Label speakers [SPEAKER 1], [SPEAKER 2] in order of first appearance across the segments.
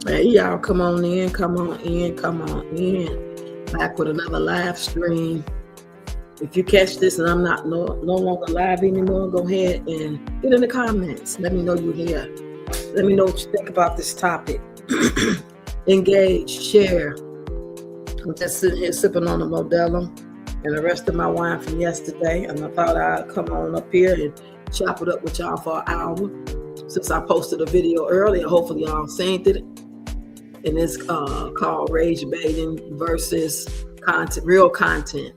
[SPEAKER 1] Hey, y'all, come on in, come on in, come on in. Back with another live stream. If you catch this and I'm not no longer live anymore, go ahead and get in the comments. Let me know you're here. Let me know what you think about this topic. Engage, share. I'm just sitting here sipping on a Modelo and the rest of my wine from yesterday, and I thought I'd come on up here and chop it up with y'all for an hour. Since I posted a video earlier, hopefully y'all seen it. And it's called Rage Baiting versus content, real content.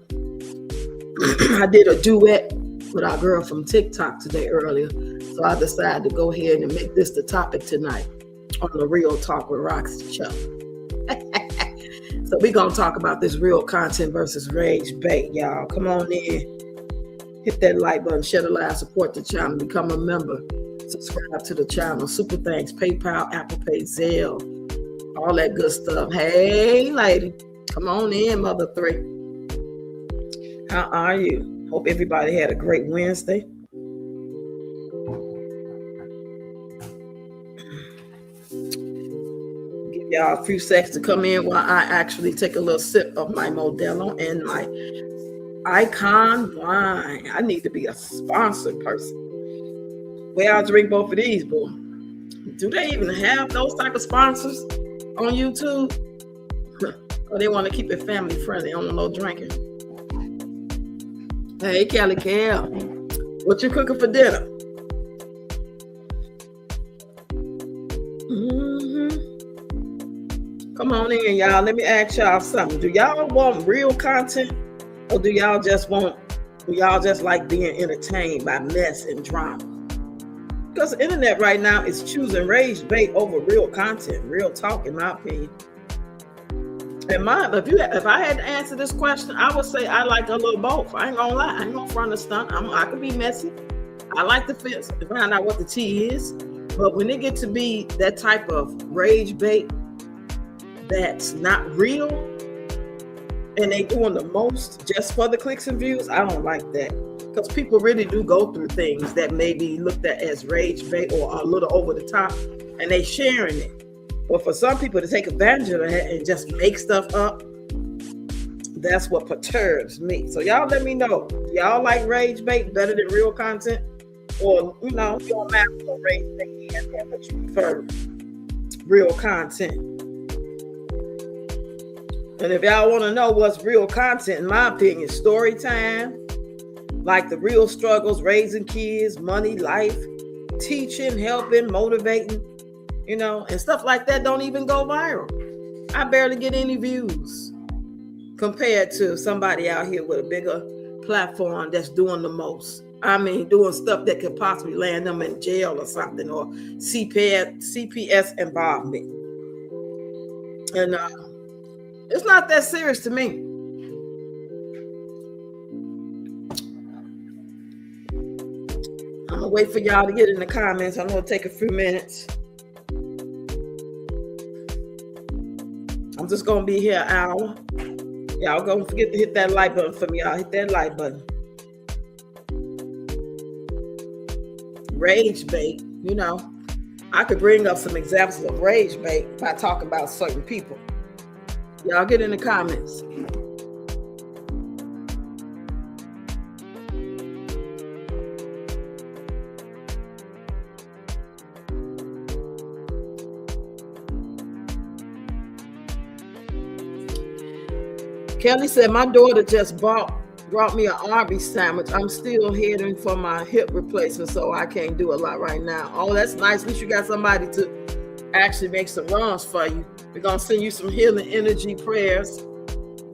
[SPEAKER 1] I did a duet with our girl from TikTok today earlier, so I decided to go ahead and make this the topic tonight on the Real Talk with Roxy show. So we're going to talk about this real content versus rage bait, y'all. Come on in, hit that like button, share the live, support the channel, become a member, subscribe to the channel. Super thanks, PayPal, Apple Pay, Zelle, all that good stuff. Hey, lady, come on in, Mother 3. How are you? Hope everybody had a great Wednesday. Give y'all a few seconds to come in while I actually take a little sip of my Modelo and my Icon wine. I need to be a sponsored person. Where I'll drink both of these, boy. Do they even have those type of sponsors on YouTube? Or they want to keep it family friendly? I don't want no drinking. Hey, Kelly Cal, what you cooking for dinner? Come on in, y'all. Let me ask y'all something. Do y'all want real content, or do y'all just like being entertained by mess and drama? Because the internet right now is choosing rage bait over real content, real talk, in my opinion. And if I had to answer this question, I would say I like a little both. I ain't gonna lie. I ain't gonna front a stunt. I can be messy. I like to find out what the tea is. But when it get to be that type of rage bait that's not real, and they doing the most just for the clicks and views, I don't like that. Because people really do go through things that may be looked at as rage bait or a little over the top, and they sharing it. But for some people to take advantage of that and just make stuff up, that's what perturbs me. So y'all let me know. Y'all like rage bait better than real content? Or, you don't matter what rage bait is, but you prefer real content. And if y'all want to know what's real content, in my opinion, story time, like the real struggles, raising kids, money, life, teaching, helping, motivating, and stuff like that don't even go viral. I barely get any views compared to somebody out here with a bigger platform that's doing the most. I mean, doing stuff that could possibly land them in jail or something, or CPS involvement. And it's not that serious to me. I'm gonna wait for y'all to get in the comments. I know it'll take a few minutes. I'm just gonna be here an hour. Y'all don't forget to hit that like button for me. Y'all hit that like button. Rage bait, I could bring up some examples of rage bait by talking about certain people. Y'all get in the comments. Kelly said, my daughter just brought me an Arby's sandwich. I'm still heading for my hip replacement, so I can't do a lot right now. Oh, that's nice. At least you got somebody to actually make some runs for you. We're going to send you some healing energy prayers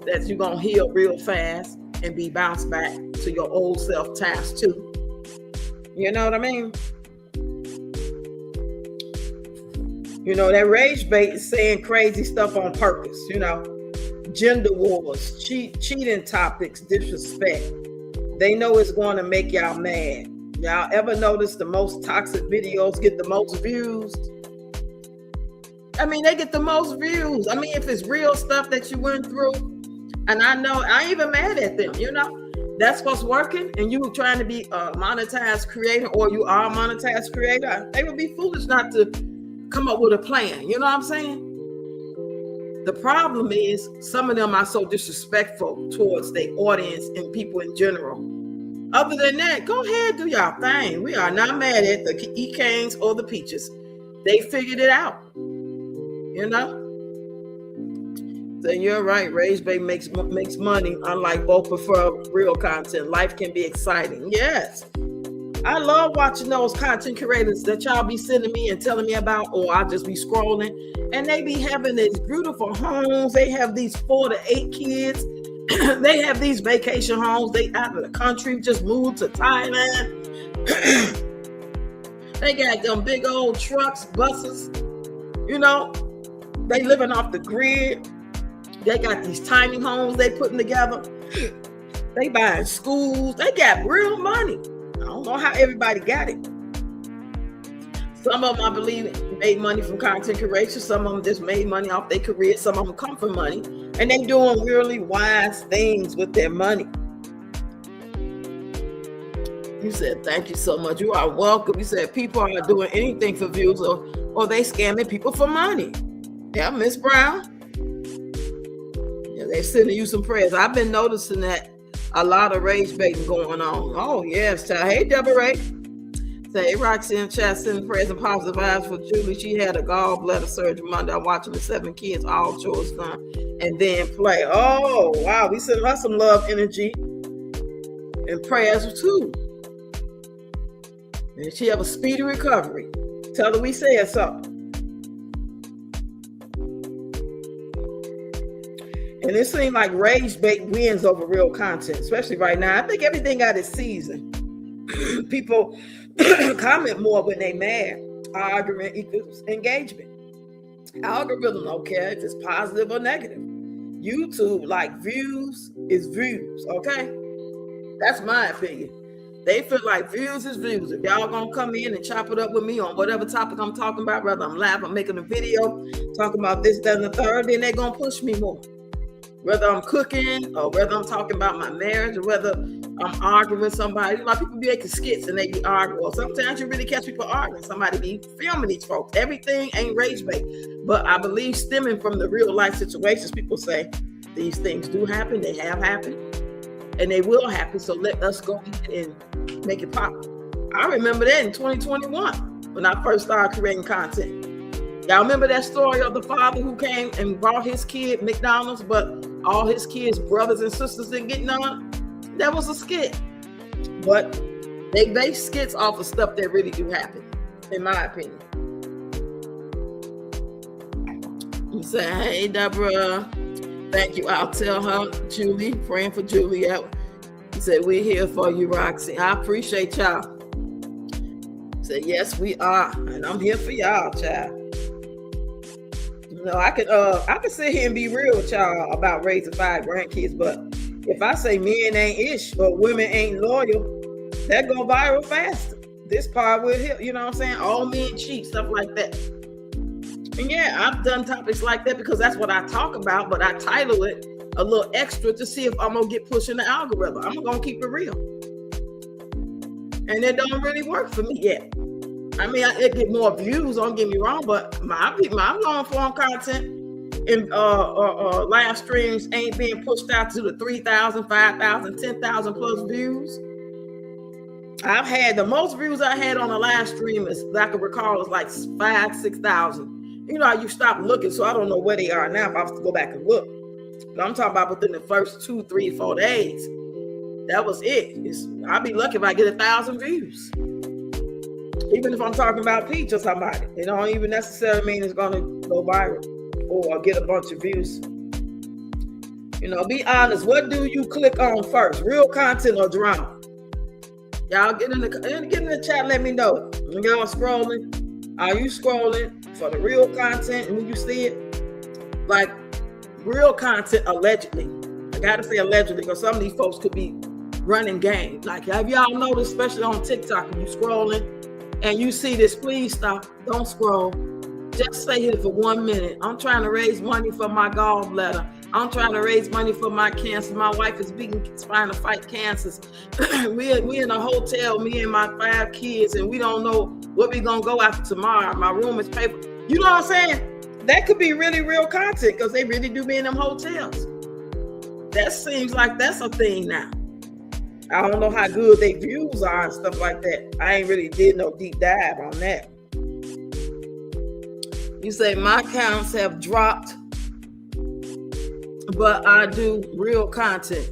[SPEAKER 1] that you're going to heal real fast and be bounced back to your old self times 2. You know what I mean? That rage bait is saying crazy stuff on purpose, gender wars, cheating topics, disrespect. They know it's going to make y'all mad. Y'all ever notice the most toxic videos get the most views? I mean, they get the most views. I mean, if it's real stuff that you went through, and I know, I ain't even mad at them, that's what's working, and you trying to be a monetized creator, or you are a monetized creator, they would be foolish not to come up with a plan. You know what I'm saying? The problem is some of them are so disrespectful towards their audience and people in general. Other than that, go ahead, do y'all thing. We are not mad at the E-Canes or the Peaches. They figured it out. You know? So you're right. Rage Bait makes money, unlike both prefer real content. Life can be exciting. Yes. I love watching those content creators that y'all be sending me and telling me about, or I'll just be scrolling, and they be having these beautiful homes. They have these 4 to 8 kids. They have these vacation homes. They out of the country, just moved to Thailand. They got them big old trucks, buses. You know, they living off the grid. They got these tiny homes they putting together. They buying schools. They got real money. I don't know how everybody got it. Some of them, I believe, made money from content creation. Some of them just made money off their career. Some of them come from money. And they doing really wise things with their money. You said, thank you so much. You are welcome. You said, people are doing anything for views or they scamming people for money. Yeah, Miss Brown. Yeah, they're sending you some prayers. I've been noticing that a lot of rage baiting going on. Oh, yes, child. Hey, Deborah Ray. Say, Roxanne chat sending prayers and positive vibes for Julie. She had a gallbladder surgery Monday. I'm watching the 7 kids, all chores done, and then play. Oh, wow. We send her some love, energy, and prayers too. And she have a speedy recovery. Tell her we said so. And it seems like rage bait wins over real content, especially right now. I think everything got its season. People comment more when they mad. Argument equals engagement. Algorithm don't care if it's positive or negative. YouTube, like views is views, okay? That's my opinion. They feel like views is views. If y'all gonna come in and chop it up with me on whatever topic I'm talking about, whether I'm live, I'm making a video, talking about this, that, and the third, then they're gonna push me more. Whether I'm cooking or whether I'm talking about my marriage or whether I'm arguing with somebody. A lot of people be making skits and they be arguing. Well, sometimes you really catch people arguing. Somebody be filming these folks. Everything ain't rage bait. But I believe stemming from the real life situations, people say these things do happen. They have happened and they will happen. So let us go and make it pop. I remember that in 2021 when I first started creating content. Y'all remember that story of the father who came and brought his kid McDonald's, but all his kids' brothers and sisters didn't get none? That was a skit. But they base skits off of stuff that really do happen, in my opinion. You say, hey, Deborah, thank you. I'll tell her, Julie, praying for Juliet. He said, we're here for you, Roxy. I appreciate y'all. He said, yes, we are. And I'm here for y'all, child. No, I could sit here and be real with y'all about raising 5 grandkids, but if I say men ain't ish or women ain't loyal, that go viral faster. This part will hit, you know what I'm saying? All men cheat, stuff like that. And yeah, I've done topics like that because that's what I talk about, but I title it a little extra to see if I'm gonna get pushed in the algorithm. I'm gonna keep it real. And it don't really work for me yet. I mean, it get more views, don't get me wrong, but my long form content and live streams ain't being pushed out to the 3,000, 5,000, 10,000 plus views. I've had the most views I had on a live stream is that I can recall is like 5,000, 6,000. You know, you stop looking, so I don't know where they are now if I was to go back and look. But I'm talking about within the first 2, 3, 4 days. That was it. I'd be lucky if I get 1,000 views. Even if I'm talking about Peach or somebody, it don't even necessarily mean it's going to go viral or get a bunch of views. You know, be honest. What do you click on first? Real content or drama? Y'all get in the chat. Let me know. When y'all scrolling, are you scrolling for the real content? And when you see it, like real content, allegedly. I gotta say allegedly because some of these folks could be running game. Like, have y'all noticed, especially on TikTok, when you scrolling? And you see this, please stop. Don't scroll. Just stay here for 1 minute. I'm trying to raise money for my gallbladder. I'm trying to raise money for my cancer. My wife is trying to fight cancers. we in a hotel, me and my 5 kids, and we don't know where we're going to go after tomorrow. My room is paid for. You know what I'm saying? That could be really real content because they really do be in them hotels. That seems like that's a thing now. I don't know how good their views are and stuff like that. I ain't really did no deep dive on that. You say my counts have dropped, but I do real content.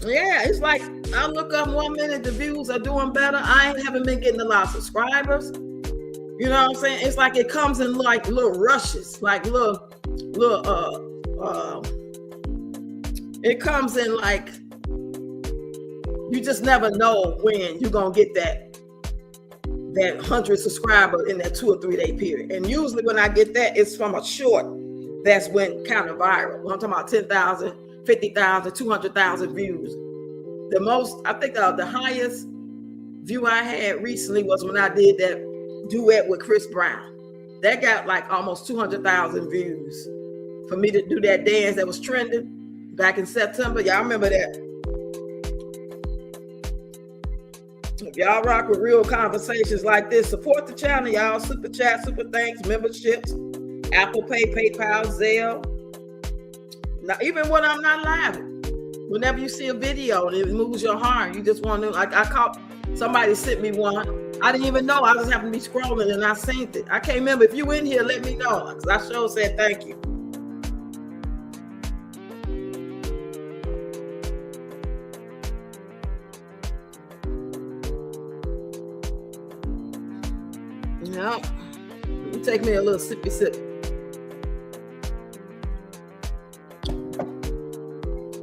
[SPEAKER 1] Yeah, it's like I look up 1 minute, the views are doing better. I haven't been getting a lot of subscribers. You know what I'm saying? It's like it comes in like little rushes, like little it comes in like you just never know when you're gonna get that 100 subscriber in that 2 or 3 day period. And usually when I get that, it's from a short that's went kind of viral. I'm talking about 10,000, 50,000, 200,000 views. The most, I think the highest view I had recently was when I did that duet with Chris Brown. That got like almost 200,000 views for me to do that dance that was trending back in September. Y'all remember that? If y'all rock with real conversations like this, support the channel, y'all. Super chat, super thanks, memberships, Apple Pay, PayPal, Zelle. Now, even when I'm not live, whenever you see a video and it moves your heart, you just want to, like I caught, somebody sent me one. I didn't even know. I just happened to be scrolling and I seen it. I can't remember. If you in here, let me know. Because I sure said thank you. Yep. Take me a little sippy sip.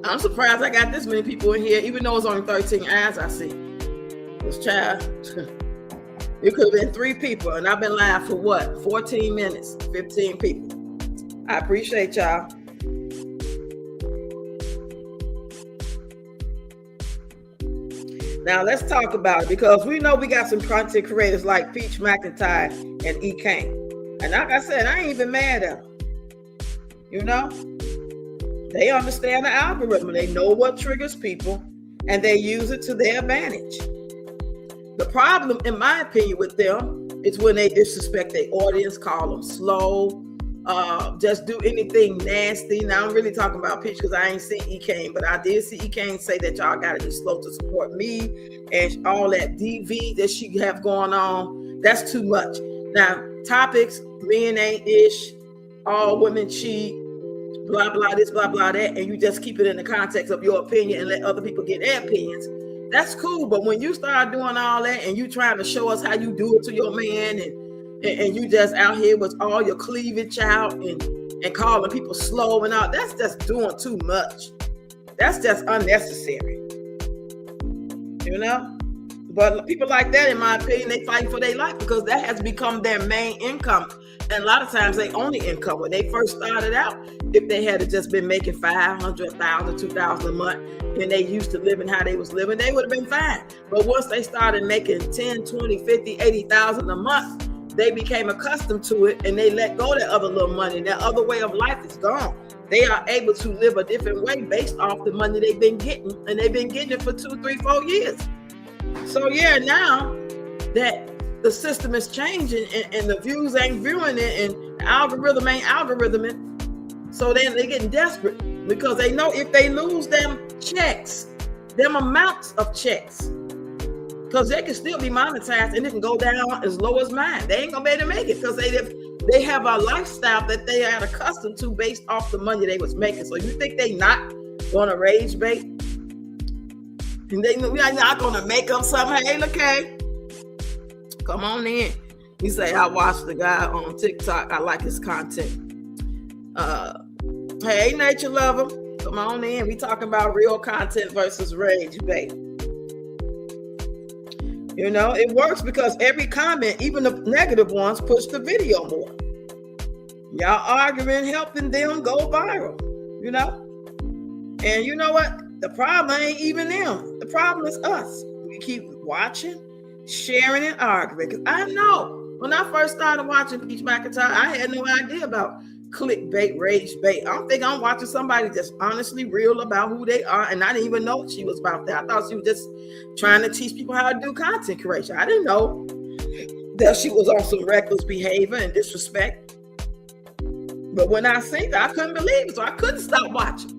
[SPEAKER 1] I'm surprised I got this many people in here, even though it's only 13 eyes I see. This child, it could have been 3 people, and I've been live for what? 14 minutes, 15 people. I appreciate y'all. Now let's talk about it, because we know we got some content creators like Peach McIntyre and E. Kane. And like I said, I ain't even mad at them. You know? They understand the algorithm. They know what triggers people, and they use it to their advantage. The problem, in my opinion, with them is when they disrespect their audience, call them slow, just do anything nasty. Now, I'm really talking about Peach because I ain't seen E. Kane, but I did see E. Kane say that y'all got to be slow to support me, and all that DV that she have going on, that's too much. Now, topics, men ain't ish, all women cheat, blah, blah, this, blah, blah, that, and you just keep it in the context of your opinion and let other people get their opinions. That's cool, but when you start doing all that and you trying to show us how you do it to your man, and you just out here with all your cleavage out and calling people slow and all, that's just doing too much. That's just unnecessary. You know? But people like that, in my opinion, they fight for their life because that has become their main income. And a lot of times they only income. When they first started out, if they had just been making $500, $1,000, $2,000 a month, and they used to living how they was living, they would have been fine. But once they started making 10, 20, 50, 80,000 a month, they became accustomed to it, and they let go of that other little money. That other way of life is gone. They are able to live a different way based off the money they've been getting, and they've been getting it for 2, 3, 4 years. So yeah, now that the system is changing and the views ain't viewing it and the algorithm ain't algorithming, so then they're getting desperate because they know if they lose them checks, them amounts of checks, because they can still be monetized and it can go down as low as mine. They ain't gonna be able to make it because they have a lifestyle that they are accustomed to based off the money they was making. So you think they not gonna rage bait? And we are not gonna make up something. Hey, look, hey, come on in. You say, I watched the guy on TikTok. I like his content. Hey, nature lover, come on in. We talking about real content versus rage bait. You know, it works because every comment, even the negative ones, push the video more. Y'all arguing, helping them go viral, you know? And you know what? The problem ain't even them. The problem is us. We keep watching, sharing, and arguing. Because I know when I first started watching Peach McIntyre, I had no idea about clickbait, rage bait. I don't think I'm watching somebody that's honestly real about who they are. And I didn't even know she was about that. I thought she was just trying to teach people how to do content creation. I didn't know that she was on some reckless behavior and disrespect. But when I seen that, I couldn't believe it, so I couldn't stop watching.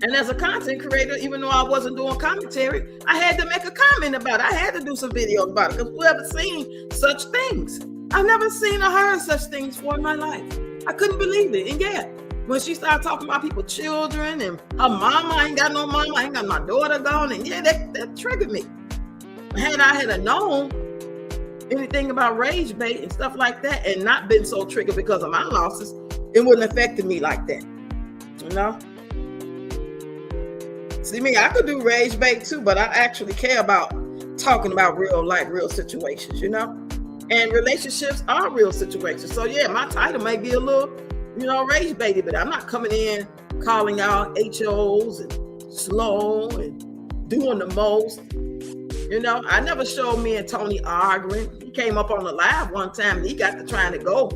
[SPEAKER 1] And as a content creator, even though I wasn't doing commentary, I had to make a comment about it. I had to do some videos about it, because whoever seen such things, I've never seen or heard such things before in my life. I couldn't believe it. And yeah, when she started talking about people's children and her mama, I ain't got no mama, I ain't got my daughter gone, and yeah, that triggered me. Had I known anything about rage bait and stuff like that and not been so triggered because of my losses, it wouldn't have affected me like that, you know? See me, I could do rage bait too, but I actually care about talking about real life, real situations, you know? And relationships are real situations. So yeah, my title may be a little, rage baity, but I'm not coming in calling out HOs and slow and doing the most. I never showed me and Tony arguing. He came up on the live one time and he got to trying to go.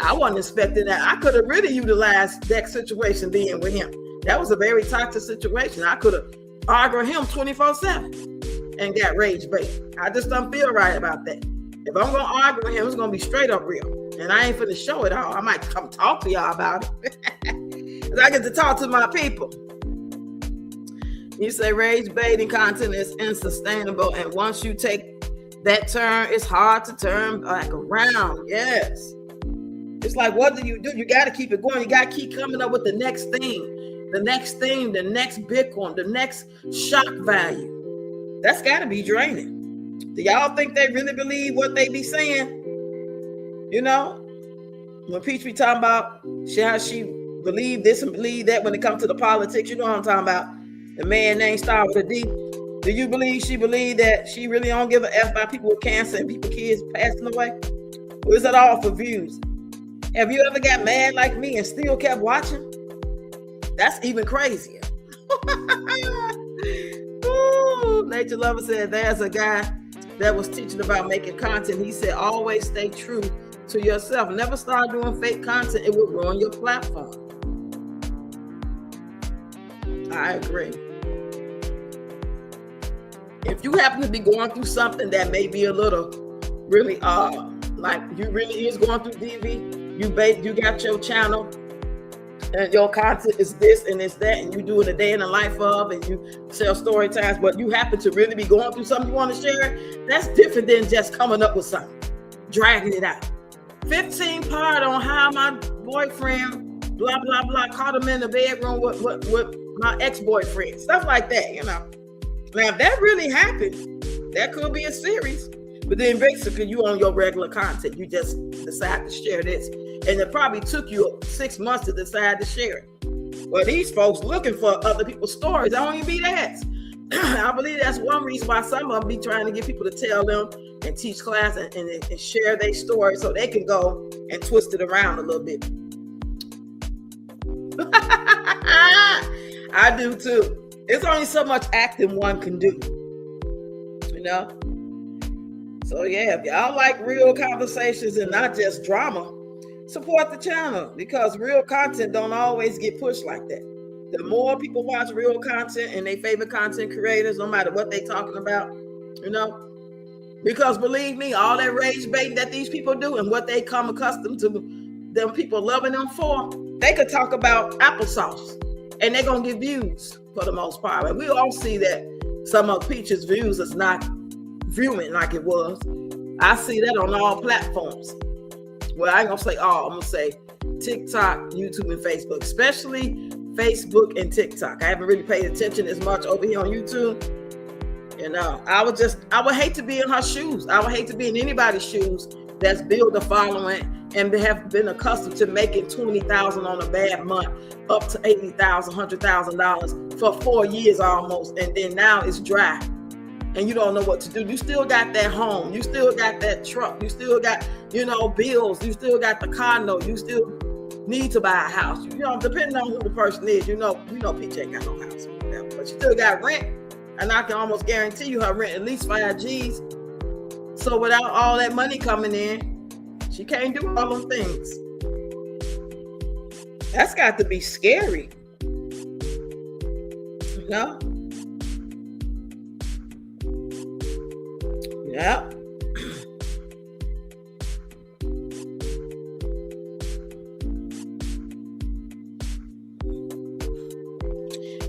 [SPEAKER 1] I wasn't expecting that. I could have really utilized that situation being with him. That was a very toxic situation. I could have argued him 24/7 and got rage bait. I just don't feel right about that. If I'm going to argue with him, it's going to be straight up real. And I ain't finna show it all. I might come talk to y'all about it. Because I get to talk to my people. You say rage baiting content is unsustainable. And once you take that turn, it's hard to turn back around. Yes. It's like, what do? You got to keep it going. You got to keep coming up with the next thing, the next Bitcoin, the next shock value. That's got to be draining. Do y'all think they really believe what they be saying? When Peach be talking about how she believe this and believe that when it comes to the politics, you know what I'm talking about. The man name start with a D. Do you believe she believe that she really don't give a F about people with cancer and kids passing away? Or is that all for views? Have you ever got mad like me and still kept watching? That's even crazier. Ooh, Nature Lover said there's a guy that was teaching about making content. He said, always stay true to yourself. Never start doing fake content. It will ruin your platform. I agree. If you happen to be going through something that may be a little really like you really is going through DV, you got your channel and your content is this and it's that, and you do it a day in the life of, and you sell story times, but you happen to really be going through something you want to share, that's different than just coming up with something, dragging it out. 15 part on how my boyfriend, blah, blah, blah, caught him in the bedroom with my ex-boyfriend, stuff like that, Now, if that really happened, that could be a series. But then basically you on your regular content, you just decide to share this. And it probably took you 6 months to decide to share it. Well, these folks looking for other people's stories. I don't even be that. I believe that's one reason why some of them be trying to get people to tell them and teach class and share their story so they can go and twist it around a little bit. I do too. It's only so much acting one can do. So yeah, if y'all like real conversations and not just drama, support the channel, because real content don't always get pushed like that. The more people watch real content and they favorite content creators, no matter what they talking about, because believe me, all that rage baiting that these people do and what they come accustomed to them people loving them for, they could talk about applesauce and they're going to get views for the most part. And we all see that some of Peach's views is not viewing like it was. I see that on all platforms. Well, I ain't gonna say all, I'm gonna say TikTok, YouTube, and Facebook, especially Facebook and TikTok. I haven't really paid attention as much over here on YouTube. I would hate to be in her shoes. I would hate to be in anybody's shoes that's built a following and have been accustomed to making $20,000 on a bad month, up to $80,000, $100,000 for 4 years almost, and then now it's dry. And you don't know what to do. You still got that home. You still got that truck. You still got, bills. You still got the condo. You still need to buy a house. Depending on who the person is, Peach ain't got no house. But you still got rent. And I can almost guarantee you her rent at least 5 G's. So without all that money coming in, she can't do all those things. That's got to be scary. Yeah.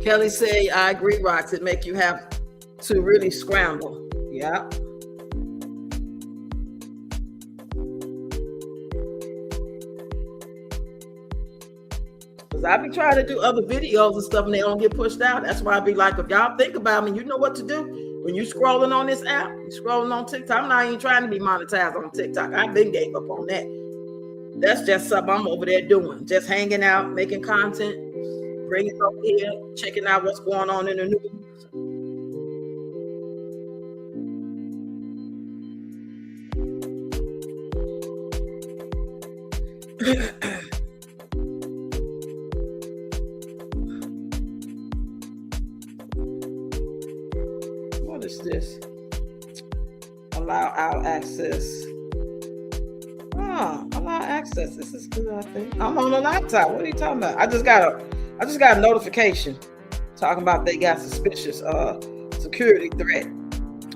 [SPEAKER 1] Kelly say, I agree, Rox. It make you have to really scramble. Yeah. Because I be trying to do other videos and stuff and they don't get pushed out. That's why I be like, if y'all think about me, you know what to do. When you scrolling on this app, you scrolling on TikTok, I'm not even trying to be monetized on TikTok. I've been gave up on that. That's just something I'm over there doing. Just hanging out, making content, bringing it over here, checking out what's going on in the news. What is this? Allow out access. Allow access. This is good, I think. I'm on a laptop. What are you talking about? I just got a notification talking about they got suspicious security threat.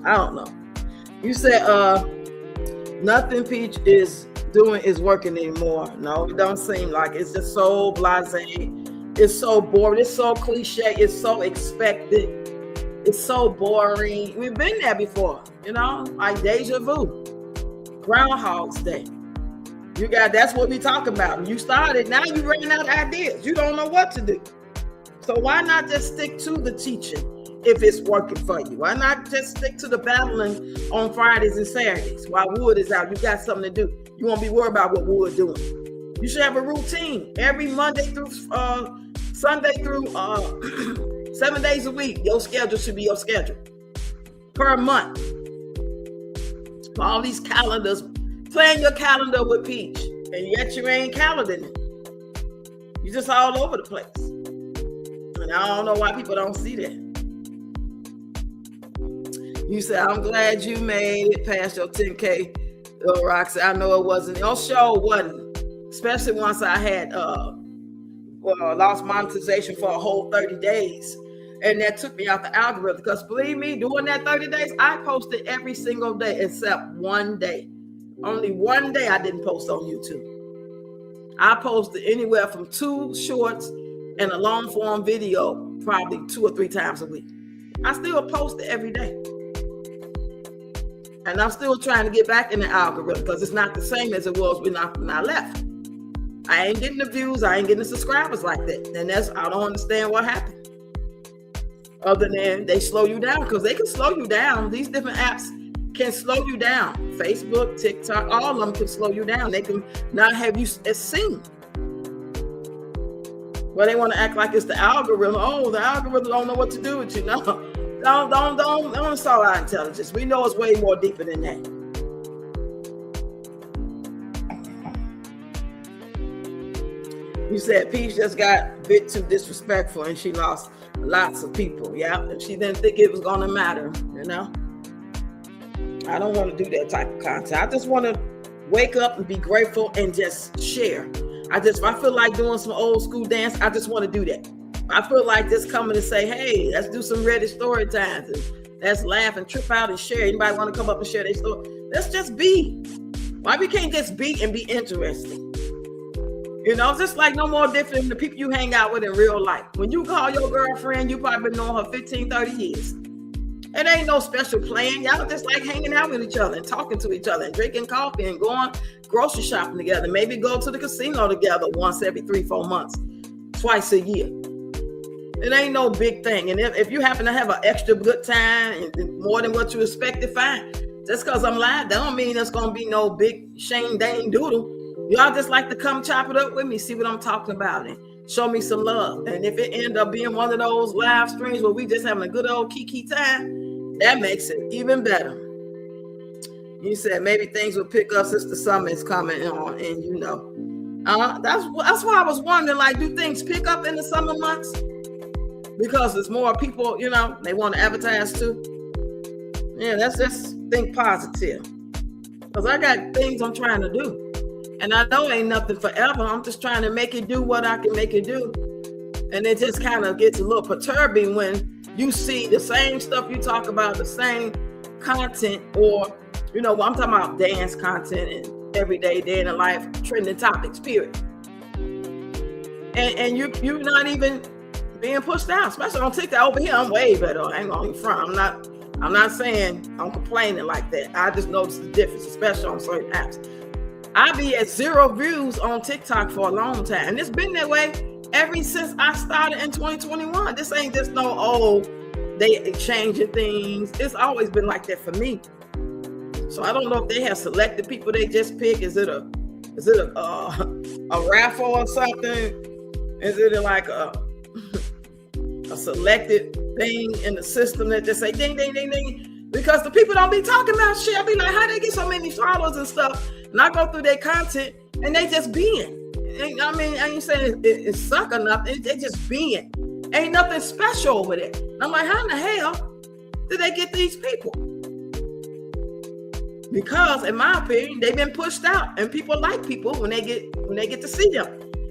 [SPEAKER 1] I don't know. You said nothing Peach is doing is working anymore. No, it don't seem like it's just so blasé. It's so boring. It's so cliche. It's so expected. It's so boring. We've been there before, like deja vu, Groundhog's Day. That's what we talk about. You started, now you running out of ideas. You don't know what to do. So why not just stick to the teaching if it's working for you? Why not just stick to the battling on Fridays and Saturdays while Wood is out? You got something to do. You won't be worried about what Wood doing. You should have a routine every Monday through Sunday through 7 days a week. Your schedule should be your schedule per month. All these calendars. Plan your calendar with Peach, and yet you ain't calendaring it. You're just all over the place. And I don't know why people don't see that. You said, I'm glad you made it past your 10K, Roxy. I know it wasn't. Your show wasn't, especially once I had lost monetization for a whole 30 days. And that took me out the algorithm. Because believe me, during that 30 days, I posted every single day except one day. Only one day I didn't post on YouTube. I posted anywhere from 2 shorts and a long form video, probably 2 or 3 times a week. I still post it every day. And I'm still trying to get back in the algorithm because it's not the same as it was when I left. I ain't getting the views. I ain't getting the subscribers like that. And I don't understand what happened. Other than they slow you down, because they can slow you down. These different apps can slow you down. Facebook, TikTok, all of them can slow you down. They can not have you as seen. Well, they want to act like it's the algorithm. Oh, the algorithm don't know what to do with you. No, don't solve our intelligence. We know it's way more deeper than that. You said Peach just got a bit too disrespectful and she lost lots of people. Yeah, and she didn't think it was going to matter, I don't want to do that type of content. I just want to wake up and be grateful and just share. If I feel like doing some old school dance, I just want to do that. I feel like just coming to say, hey, let's do some Reddit story times and let's laugh and trip out and share. Anybody want to come up and share their story? Let's just be. Why we can't just be and be interesting? Just like no more different than the people you hang out with in real life. When you call your girlfriend, you probably been knowing her 15, 30 years. It ain't no special plan. Y'all just like hanging out with each other and talking to each other and drinking coffee and going grocery shopping together. Maybe go to the casino together once every 3-4 months, twice a year. It ain't no big thing. And if you happen to have an extra good time and more than what you expected, fine. Just because I'm live, that don't mean there's going to be no big shame dang doodle. Y'all just like to come chop it up with me, see what I'm talking about, and show me some love. And if it end up being one of those live streams where we just having a good old kiki time, that makes it even better. You said maybe things will pick up since the summer is coming on, and that's why I was wondering, like, do things pick up in the summer months? Because there's more people, they want to advertise too. Yeah, let's just think positive. Because I got things I'm trying to do. And I know ain't nothing forever. I'm just trying to make it do what I can make it do. And it just kind of gets a little perturbing when you see the same stuff you talk about, the same content, or, I'm talking about dance content and everyday day in the life, trending topics, period. And you're not even being pushed out, especially on TikTok. Over here, I'm way better. I ain't gonna be front. I'm not saying I'm complaining like that. I just noticed the difference, especially on certain apps. I be at 0 views on TikTok for a long time, and it's been that way ever since I started in 2021. This ain't just no they changing things. It's always been like that for me. So I don't know if they have selected people they just pick. Is it a raffle or something? Is it like a selected thing in the system that just say ding, ding, ding, ding? Because the people don't be talking about shit. I be like, how they get so many followers and stuff? And I go through their content and they just being. I mean, I ain't saying it suck or nothing. They just being. Ain't nothing special over there. And I'm like, how in the hell did they get these people? Because in my opinion, they've been pushed out, and people like people when they get to see them.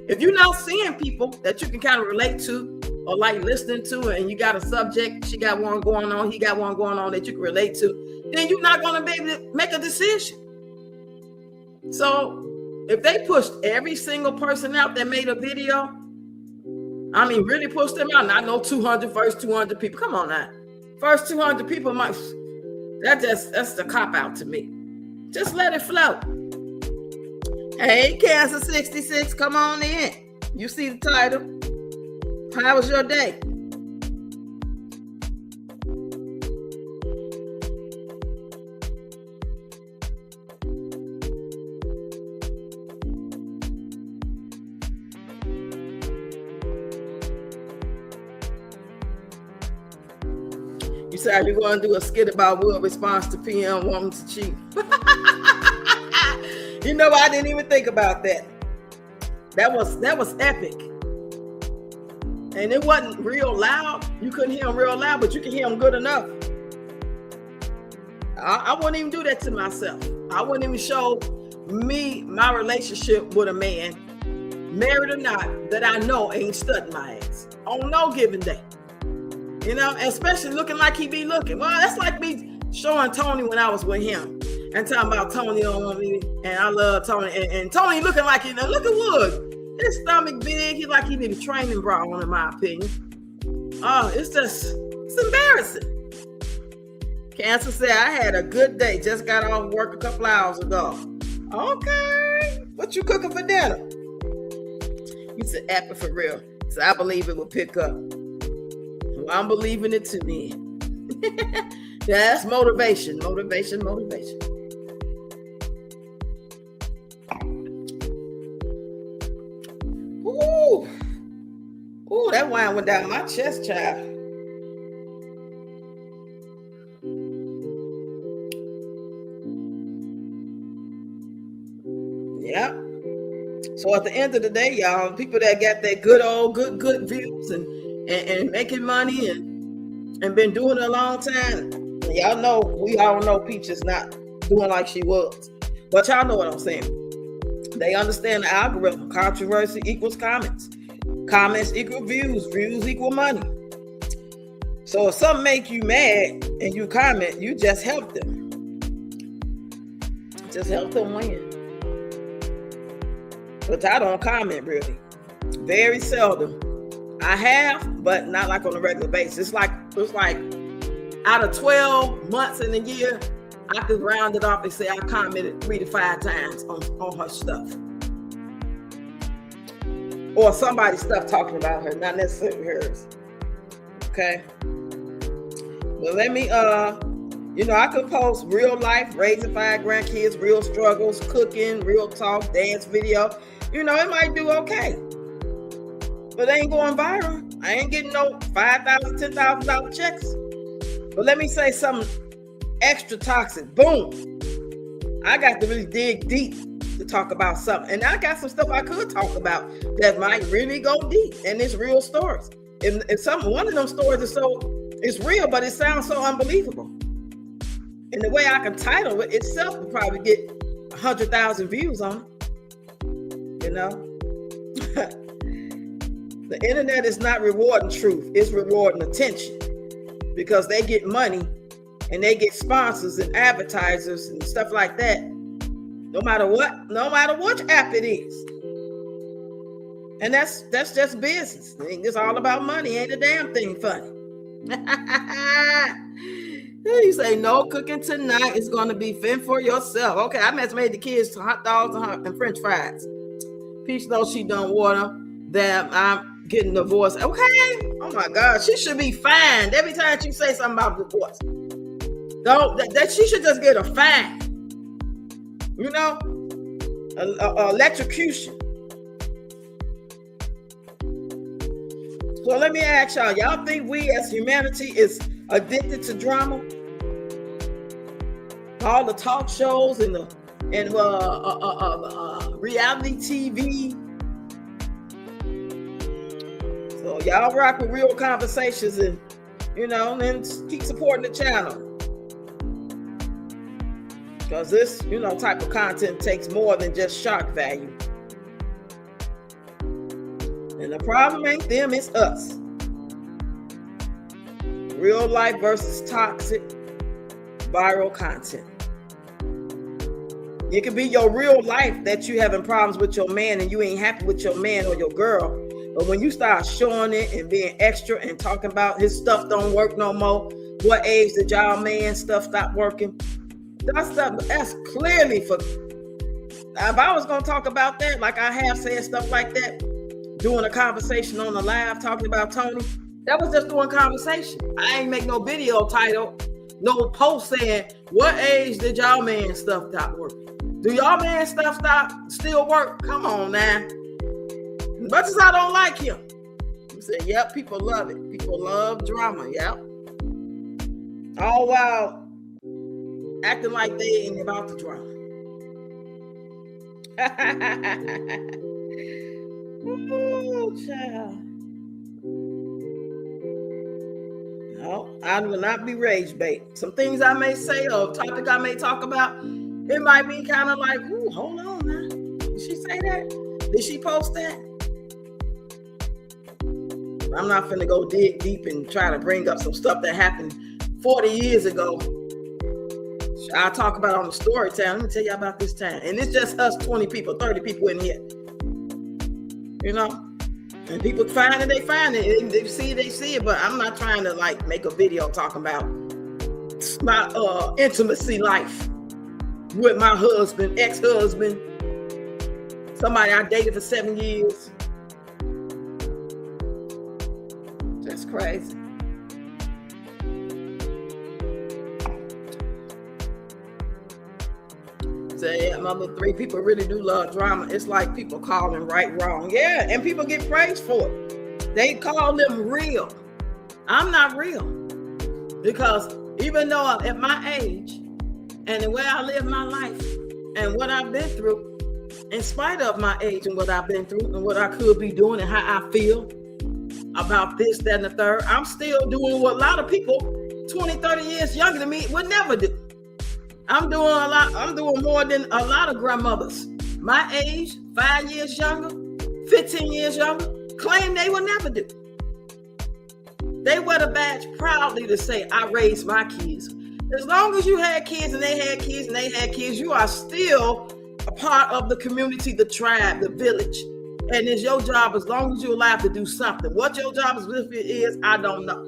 [SPEAKER 1] If you're not seeing people that you can kind of relate to or like listening to, and you got a subject, she got one going on, he got one going on that you can relate to, then you're not going to be able to make a decision. So if they pushed every single person out that made a video, I mean, really pushed them out, not no 200, first 200 people. Come on now. First 200 people might... That's the cop out to me. Just let it flow. Hey, Cancer 66, come on in. You see the title. How was your day? You said you're going to do a skit about Will response to PM wanting to cheat. You know, I didn't even think about that. That was epic. And it wasn't real loud. You couldn't hear him real loud, but you can hear him good enough. I wouldn't even do that to myself. I wouldn't even show my relationship with a man, married or not, that I know ain't studying my ass on no given day. You know, especially looking like he be looking. Well, that's like me showing Tony when I was with him and talking about Tony don't want me, and I love Tony. And Tony looking like, you know, look at Wood. His stomach big. He like he need a training bra on, in my opinion. Oh, it's embarrassing. Cancer said, I had a good day. Just got off work a couple hours ago. Okay. What you cooking for dinner? You said, epic for real. So I believe it will pick up. I'm believing it to me. That's motivation. Ooh, that wine went down my chest, child. Yep. So at the end of the day, y'all, people that got that good views and making money and been doing it a long time. Y'all know, we all know Peach is not doing like she was. But y'all know what I'm saying. They understand the algorithm. Controversy equals comments. Comments equal views. Views equal money. So if something make you mad and you comment, you just help them. Just help them win. But I don't comment really. Very seldom. I have, but not like on a regular basis. It's like out of 12 months in a year, I could round it off and say I commented 3 to 5 times on her stuff. Or somebody's stuff talking about her, not necessarily hers. Okay. But let me, I could post real life, raising 5 grandkids, real struggles, cooking, real talk, dance video. It might do okay. But they ain't going viral. I ain't getting no $5,000, $10,000 checks. But let me say something extra toxic. Boom. I got to really dig deep to talk about something. And I got some stuff I could talk about that might really go deep. And it's real stories. And one of them stories it's real, but it sounds so unbelievable. And the way I can title it itself will probably get 100,000 views on it. The internet is not rewarding truth. It's rewarding attention because they get money and they get sponsors and advertisers and stuff like that. No matter what app it is. And that's just business. It's all about money. Ain't a damn thing funny. You say no cooking tonight. It's going to be fend for yourself. Okay, I must made the kids hot dogs and French fries. Peach knows she done water. That I'm getting divorced. Okay. Oh my God, she should be fined every time she say something about divorce. Don't that she should just get a fine. You know, electrocution. So let me ask y'all. Y'all think we as humanity is addicted to drama? All the talk shows and reality TV. So y'all rock with real conversations and and keep supporting the channel. Because this, type of content takes more than just shock value. And the problem ain't them, it's us. Real life versus toxic viral content. It could be your real life that you having problems with your man and you ain't happy with your man or your girl. But when you start showing it and being extra and talking about his stuff don't work no more, what age did y'all man stuff stop working? That's clearly for. If I was going to talk about that, like I have said stuff like that, doing a conversation on the live talking about Tony, that was just doing conversation. I ain't make no video title, no post saying, what age did y'all man stuff stop working? Do y'all man stuff still work? Come on now. As much as I don't like him, you say, yep, people love it. People love drama, yep. All while acting like they ain't about the drama. Oh, child. No, I will not be rage bait. Some things I may say or topic I may talk about, it might be kind of like, ooh, hold on now. Did she say that? Did she post that? I'm not finna go dig deep and try to bring up some stuff that happened 40 years ago. I'll talk about it on the story time. Let me tell you about this time. And it's just us 20 people, 30 people in here. And people find it, they find it. They see it, but I'm not trying to make a video talking about my intimacy life with my husband, ex-husband, somebody I dated for 7 years. Just crazy. Say, another 3 people really do love drama. It's like people calling right wrong. Yeah, and people get praised for it. They call them real. I'm not real. Because even though at my age and the way I live my life and what I've been through, in spite of my age and what I've been through and what I could be doing and how I feel about this, that, and the third, I'm still doing what a lot of people 20, 30 years younger than me would never do. I'm doing a lot. I'm doing more than a lot of grandmothers my age, 5 years younger, 15 years younger, claim they will never do. They wear the badge proudly to say, I raised my kids. As long as you had kids and they had kids and they had kids, you are still a part of the community, the tribe, the village. And it's your job as long as you're allowed to do something. What your job is, I don't know.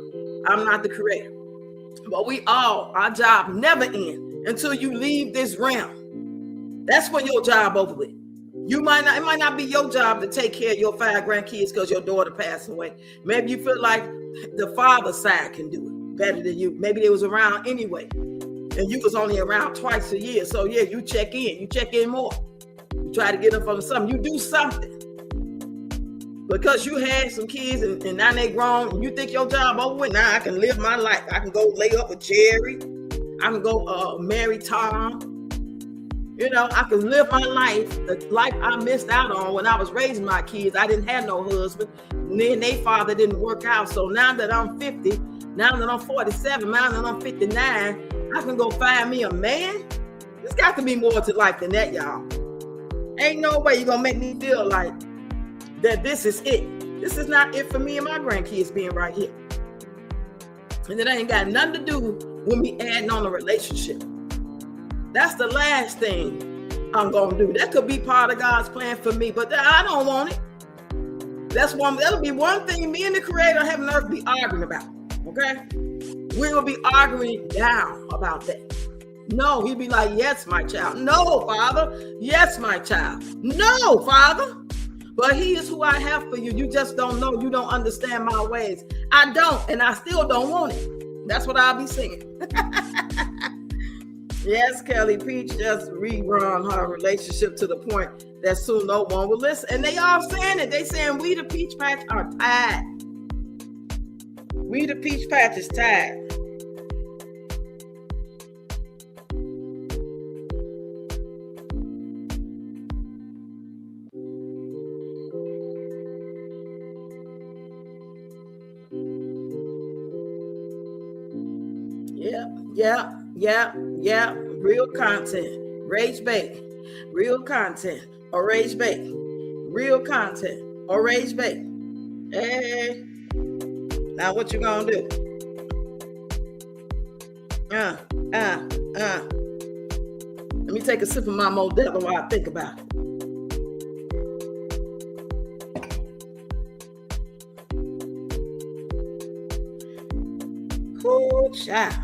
[SPEAKER 1] I'm not the creator. But our job never ends until you leave this realm. That's when your job over with. It might not be your job to take care of your 5 grandkids because your daughter passed away. Maybe you feel like the father side can do it better than you. Maybe they was around anyway. And you was only around twice a year. So yeah, you check in more. You try to get them from something. You do something. Because you had some kids and now they grown and you think your job over with. Now I can live my life. I can go lay up with Jerry. I can go marry Tom. I can live my life, the life I missed out on when I was raising my kids. I didn't have no husband. And then their father didn't work out. So now that I'm 50, now that I'm 47, now that I'm 59, I can go find me a man. There's got to be more to life than that, y'all. Ain't no way you're going to make me feel like that this is it. This is not it for me and my grandkids being right here. And it ain't got nothing to do with me adding on a relationship. That's the last thing I'm going to do. That could be part of God's plan for me, but I don't want it. That'll be one thing me and the Creator of heaven and earth be arguing about. Okay? We will be arguing down about that. No, he'd be like, yes, my child. No, Father. Yes, my child. No, Father. But he is who I have for you. You just don't know. You don't understand my ways. I don't, and I still don't want it. That's what I'll be singing. Yes, Kelly Peach just rerun her relationship to the point that soon no one will listen. And they all saying it. They saying we the Peach Patch are tied. We the Peach Patch is tied. Yeah. Real content. Rage bait. Real content. Or rage bait. Real content. Or rage bait. Hey. Now what you gonna do? Let me take a sip of my Modelo while I think about it. Ooh, child.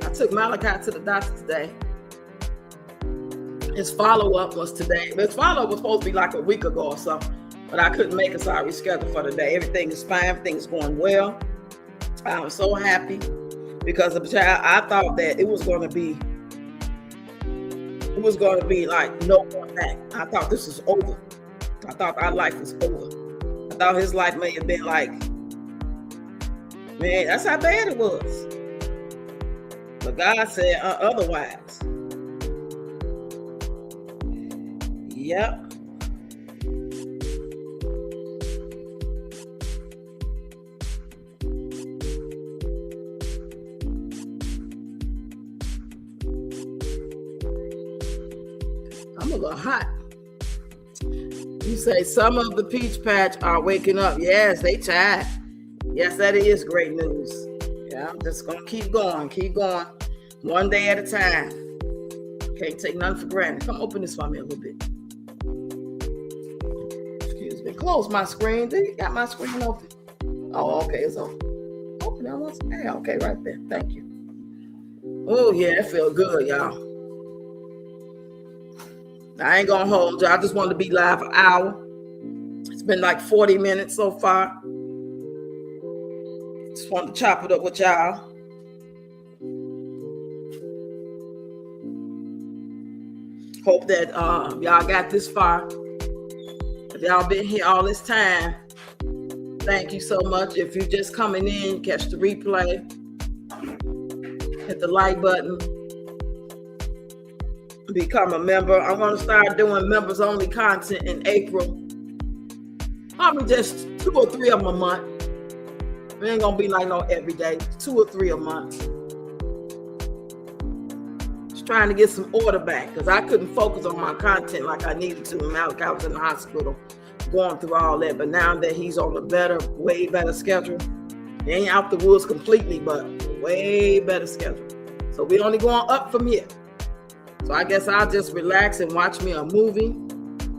[SPEAKER 1] I took Malachi to the doctor today. His follow-up was today. His follow-up was supposed to be like a week ago or something, but I couldn't make it, so I rescheduled for today. Everything is fine. Everything is going well. I'm so happy because of the child. I thought that it was going to be like no going back. I thought this was over. I thought our life was over. I thought his life may have been like, man, that's how bad it was. But God said otherwise. Yep. I'm a little hot. You say some of the Peach Patch are waking up. Yes, they tired. Yes, that is great news. Yeah, I'm just going to keep going. One day at a time. Can't take nothing for granted. Come open this for me a little bit. Excuse me. Close my screen. Got my screen open. Oh, okay. It's open. Open that one. Yeah, okay, right there. Thank you. Oh, yeah, that feels good, y'all. I ain't going to hold you. I just wanted to be live an hour. It's been like 40 minutes so far. Just wanted to chop it up with y'all. Hope that y'all got this far. If y'all been here all this time, thank you so much. If you're just coming in, catch the replay. Hit the like button. Become a member. I'm going to start doing members only content in April. Probably just 2 or 3 of them a month. It ain't going to be like no every day. 2 or 3 a month. Just trying to get some order back because I couldn't focus on my content like I needed to when Malachi was in the hospital going through all that. But now that he's on a way better schedule, he ain't out the woods completely, but way better schedule. So we only going up from here. So I guess I'll just relax and watch me a movie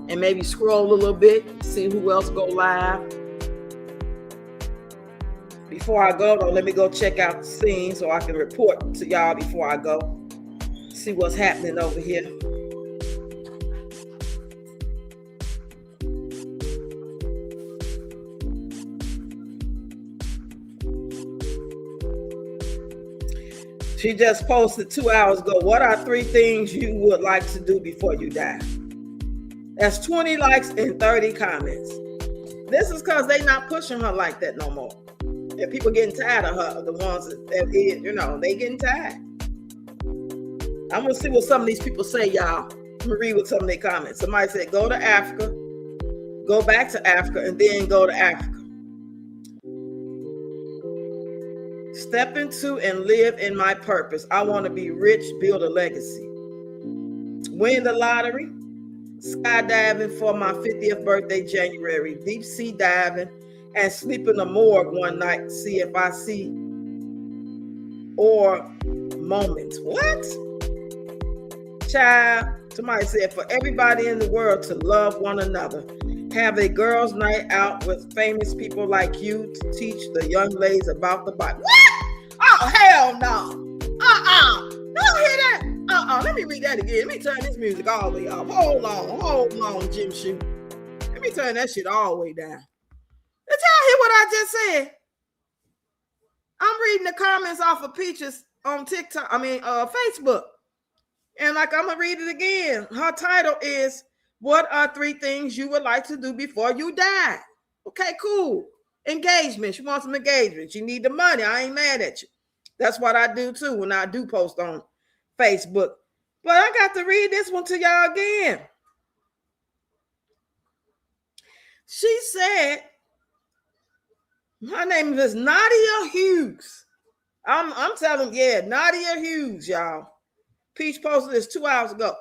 [SPEAKER 1] and maybe scroll a little bit, see who else go live. Before I go, though, let me go check out the scene so I can report to y'all before I go. See what's happening over here. She just posted 2 hours ago. What are 3 things you would like to do before you die? That's 20 likes and 30 comments. This is because they not pushing her like that no more. And people getting tired of her, the ones that they getting tired. I'm going to see what some of these people say, y'all. Let me read what some of their comments. Somebody said, go to Africa, go back to Africa, and then go to Africa. Step into and live in my purpose. I want to be rich, build a legacy. Win the lottery. Skydiving for my 50th birthday, January. Deep sea diving and sleep in the morgue one night. See if I see or moments. What? Child, somebody said for everybody in the world to love one another Have a girls' night out with famous people like you to teach the young ladies about the Bible. What? Oh, hell no. Don't hear that. Let me read that again. Let me turn this music all the way off. Hold on, Jim Shoe. Let me turn that shit all the way down. Did y'all hear what I just said? I'm reading the comments off of Peaches on Facebook. And I'm going to read it again. Her title is, what are 3 things you would like to do before you die? Okay, cool. Engagement. She wants some engagement. You need the money. I ain't mad at you. That's what I do too when I do post on Facebook. But I got to read this one to y'all again. She said, her name is Nadia Hughes. I'm telling you, Nadia Hughes, y'all. Peach posted this 2 hours ago.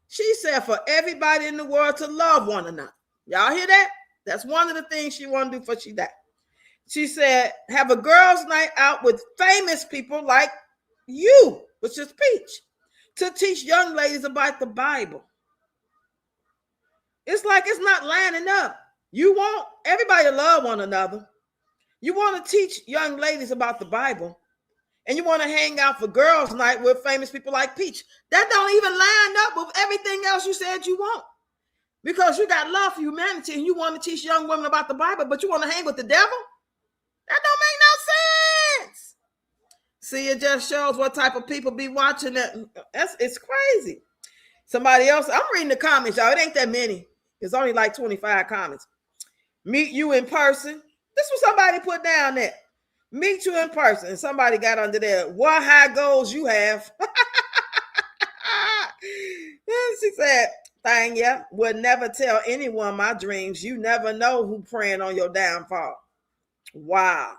[SPEAKER 1] She said for everybody in the world to love one another. Y'all hear that? That's one of the things she want to do before she died. She said, have a girls' night out with famous people like you, which is Peach, to teach young ladies about the Bible. It's like it's not lining up. You want everybody to love one another. You want to teach young ladies about the Bible. And you want to hang out for girls' night with famous people like Peach. That don't even line up with everything else you said you want. Because you got love for humanity and you want to teach young women about the Bible, but you want to hang with the devil? That don't make no sense. See, it just shows what type of people be watching that. It's crazy. Somebody else, I'm reading the comments, y'all. It ain't that many. It's only like 25 comments. Meet you in person. This was somebody put down there. Meet you in person. And somebody got under there. What high goals you have? She said, Thanya, would never tell anyone my dreams. You never know who praying on your downfall. Wow.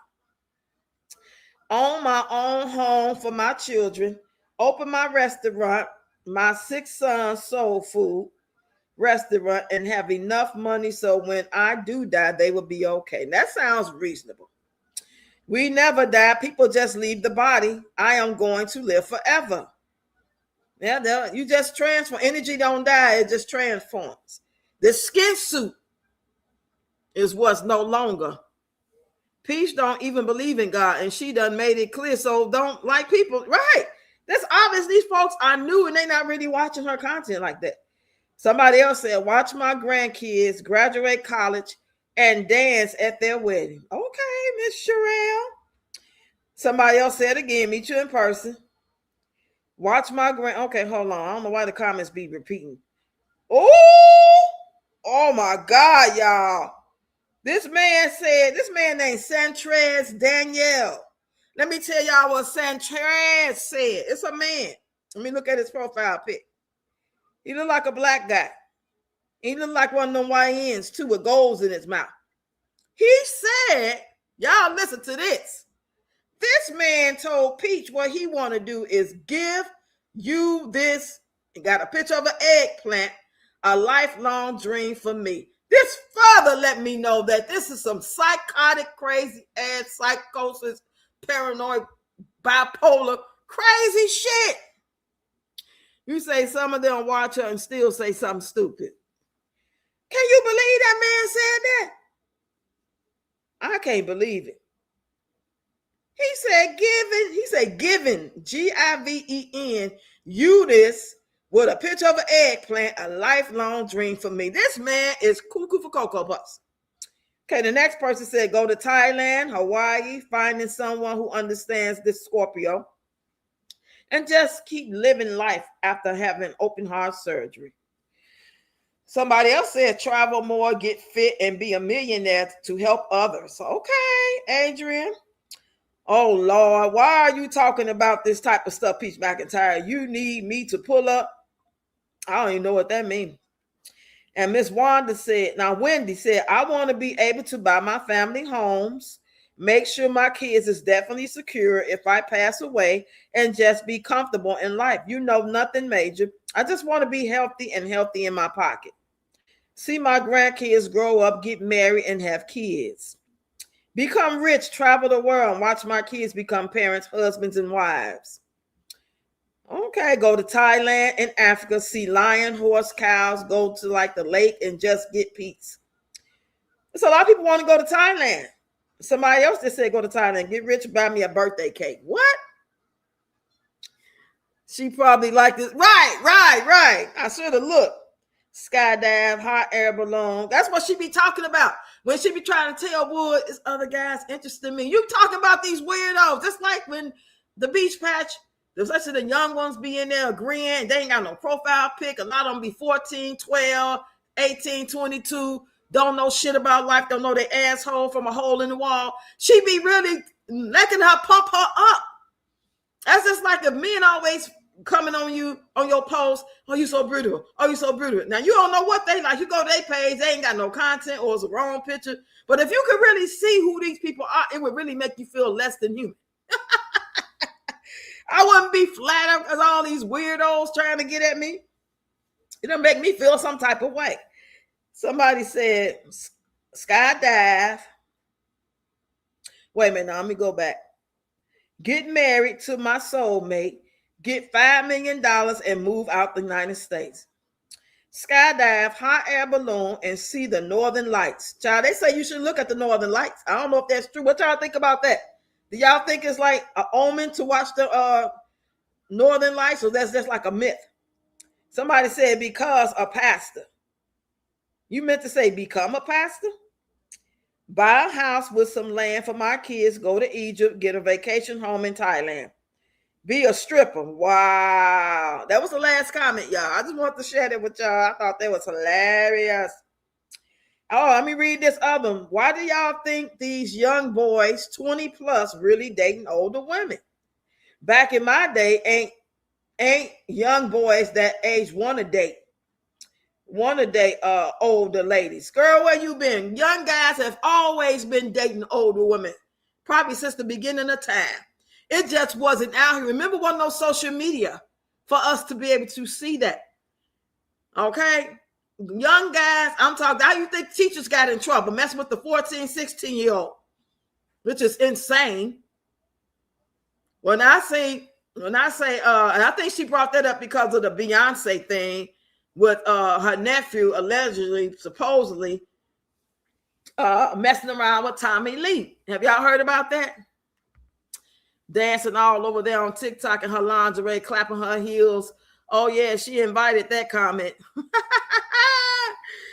[SPEAKER 1] Own my own home for my children. Open my restaurant, my 6 sons' soul food restaurant, and have enough money so when I do die, they will be okay. That sounds reasonable. We never die. People just leave the body. I am going to live forever. Yeah, you just transform. Energy don't die. It just transforms. The skin suit is what's no longer. Peach don't even believe in God, and she done made it clear. So don't like people. Right. That's obvious. These folks are new, and they not really watching her content like that. Somebody else said, watch my grandkids graduate college and dance at their wedding. Okay, Miss Sherelle. Somebody else said again, meet you in person. Watch my okay, hold on. I don't know why the comments be repeating. Oh my God, y'all. This man named Santrez Danielle. Let me tell y'all what Santrez said. It's a man. Let me look at his profile pic. He look like a black guy. He look like one of them YNs too with golds in his mouth. He said, y'all listen to this. This man told Peach what he want to do is give you this. He got a picture of an eggplant, a lifelong dream for me. This further let me know that this is some psychotic, crazy ass psychosis, paranoid, bipolar, crazy shit. You say some of them watch her and still say something stupid. Can you believe that man said that? I can't believe it. He said giving, Given, you this with a picture of an eggplant, a lifelong dream for me. This man is cuckoo for Cocoa Puffs. Okay, the next person said go to Thailand, Hawaii, finding someone who understands this Scorpio, and just keep living life after having open heart surgery. Somebody else said travel more, get fit, and be a millionaire to help others. Okay, Adrian. Oh, Lord, why are you talking about this type of stuff, Peach McIntyre? You need me to pull up? I don't even know what that means. And Miss Wanda said, now Wendy said, I want to be able to buy my family homes, make sure my kids is definitely secure if I pass away, and just be comfortable in life. You know, nothing major. I just want to be healthy and healthy in my pocket. See my grandkids grow up, get married, and have kids. Become rich, travel the world, and watch my kids become parents, husbands, and wives. Okay, go to Thailand and Africa, see lion, horse, cows, go to like the lake and just get peace. So a lot of people want to go to Thailand. Somebody else just said go to Thailand, get rich, buy me a birthday cake. What? She probably liked it. Right. I should have looked. Skydive, hot air balloon. That's what she be talking about. When she be trying to tell Wood, is other guys interested in me. You talking about these weirdos. Just like when the beach patch, especially the young ones be in there agreeing. They ain't got no profile pic. A lot of them be 14, 12, 18, 22. Don't know shit about life. Don't know their asshole from a hole in the wall. She be really letting her pump her up. That's just like if men always coming on you on your post. Oh, you so brutal. Oh, you so brutal. Now you don't know what they like. You go to their page, they ain't got no content or it's a wrong picture. But if you could really see who these people are, it would really make you feel less than human. I wouldn't be flattered because all these weirdos trying to get at me. It'll make me feel some type of way. Somebody said skydive. Wait a minute, now let me go back. Get married to my soulmate, get $5 million and move out the United States. Skydive, hot air balloon, and see the northern lights. Child, they say you should look at the northern lights. I don't know if that's true. What y'all think about that? Do y'all think it's like an omen to watch the northern lights, or that's just like a myth? Somebody said because a pastor. You meant to say become a pastor? Buy a house with some land for my kids, go to Egypt, get a vacation home in Thailand. Be a stripper. Wow. That was the last comment, y'all. I just wanted to share that with y'all. I thought that was hilarious. Oh, let me read this other one. Why do y'all think these young boys, 20 plus, really dating older women? Back in my day, ain't young boys that age want to date older ladies. Girl, where you been? Young guys have always been dating older women, probably since the beginning of time. It just wasn't out here. Remember, wasn't no social media for us to be able to see that. Okay? Young guys, I'm talking, how you think teachers got in trouble messing with the 14, 16-year-old, which is insane. When I say, and I think she brought that up because of the Beyonce thing with her nephew allegedly, supposedly messing around with Tommy Lee. Have y'all heard about that? Dancing all over there on TikTok in her lingerie, clapping her heels. Oh, yeah, she invited that comment.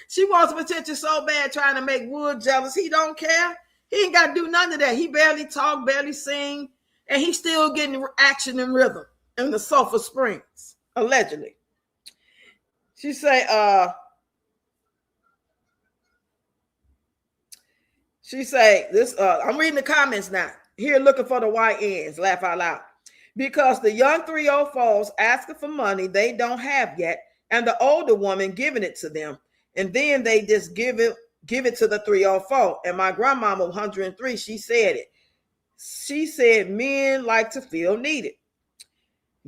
[SPEAKER 1] She wants attention so bad, trying to make Wood jealous. He don't care. He ain't got to do none of that. He barely talk, barely sing, and he's still getting action and rhythm in the Sulphur Springs, allegedly. She say, this, I'm reading the comments now. Here looking for the YNs, laugh out loud. Because the young 304s asking for money they don't have yet, and the older woman giving it to them. And then they just give it to the 304. And my grandmama, 103, she said it. She said men like to feel needed.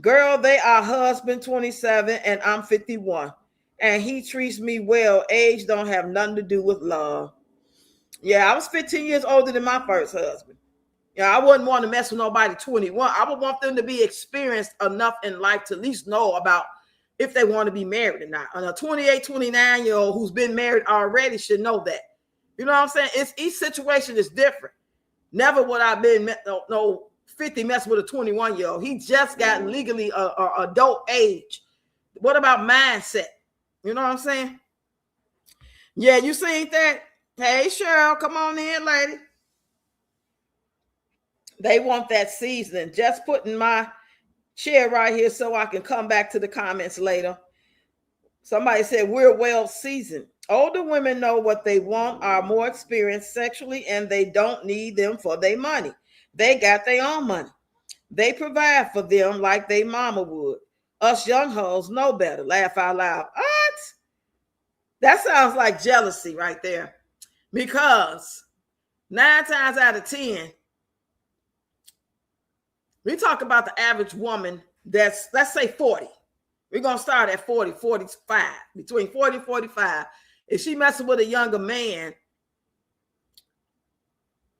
[SPEAKER 1] Girl, they are husband 27 and I'm 51. And he treats me well. Age don't have nothing to do with love. Yeah, I was 15 years older than my first husband. Yeah, I wouldn't want to mess with nobody 21. I would want them to be experienced enough in life to at least know about if they want to be married or not. And a 28, 29-year-old who's been married already should know that. You know what I'm saying? Each situation is different. Never would I been 50 messing with a 21-year-old. He just got legally adult age. What about mindset? You know what I'm saying? Yeah, you seen that? Hey, Cheryl, come on in, lady. They want that seasoning. Just putting my chair right here so I can come back to the comments later. Somebody said we're well seasoned. Older women know what they want, are more experienced sexually, and they don't need them for their money. They got their own money. They provide for them like they mama would. Us young hoes know better. Laugh out loud. What? That sounds like jealousy right there. Because 9 times out of 10, we talk about the average woman that's, let's say 40. We're going to start at 40, 45. Between 40 and 45. If she messing with a younger man,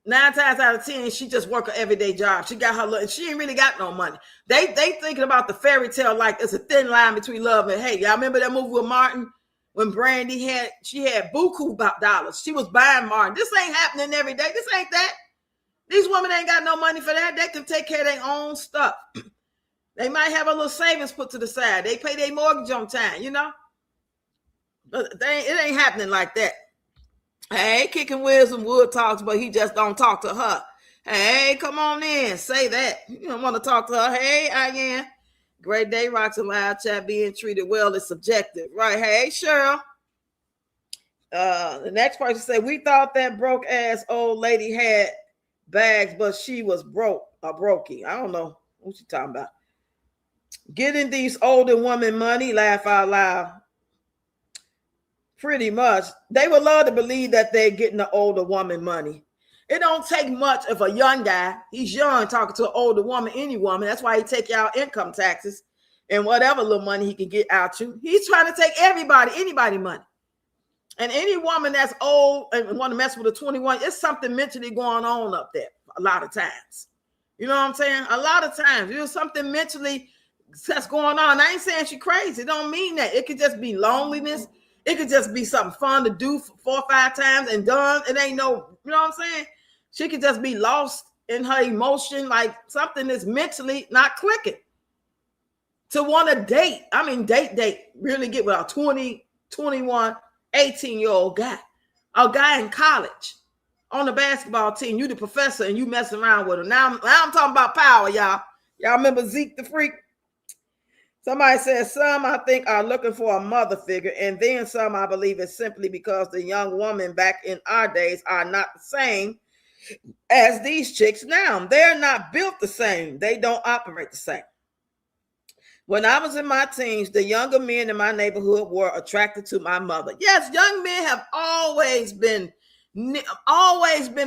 [SPEAKER 1] 9 times out of 10, she just work an everyday job. She got her, and she ain't really got no money. They thinking about the fairy tale like it's a thin line between love and hate. Y'all remember that movie with Martin? when Brandy had buku dollars. She was buying Martin. This ain't happening every day. This ain't that. These women ain't got no money for that. They can take care of their own stuff. They might have a little savings put to the side. They pay their mortgage on time, you know. But it ain't happening like that. Hey, Kicking Wisdom Wood talks, but he just don't talk to her. Hey, come on in. Say that. You don't want to talk to her. Hey, Ian. Great day, Rocks and Live Chat. Being treated well is subjective. Right. Hey, Cheryl. The next person said, we thought that broke ass old lady had bags, but she was broke or brokey. I don't know what you talking about. Getting these older women money, laugh out loud. Pretty much. They would love to believe that they're getting the older woman money. It don't take much of a young guy. He's young talking to an older woman, any woman. That's why he take out income taxes and whatever little money he can get out you. He's trying to take anybody money. And any woman that's old and want to mess with a 21, it's something mentally going on up there a lot of times. You know what I'm saying? A lot of times there's something mentally that's going on. I ain't saying she crazy. It don't mean that. It could just be loneliness. It could just be something fun to do 4 or 5 times and done. It ain't no, you know what I'm saying? She could just be lost in her emotion, like something is mentally not clicking. To want to date, I mean, date, really get with a 20, 21, 18-year-old guy. A guy in college on the basketball team. You the professor and you messing around with him. Now I'm talking about power, y'all. Y'all remember Zeke the Freak? Somebody says some I think are looking for a mother figure, and then some I believe is simply because the young women back in our days are not the same as these chicks now. They're not built the same. They don't operate the same. When I was in my teens, the younger men in my neighborhood were attracted to my mother. Yes, young men have always been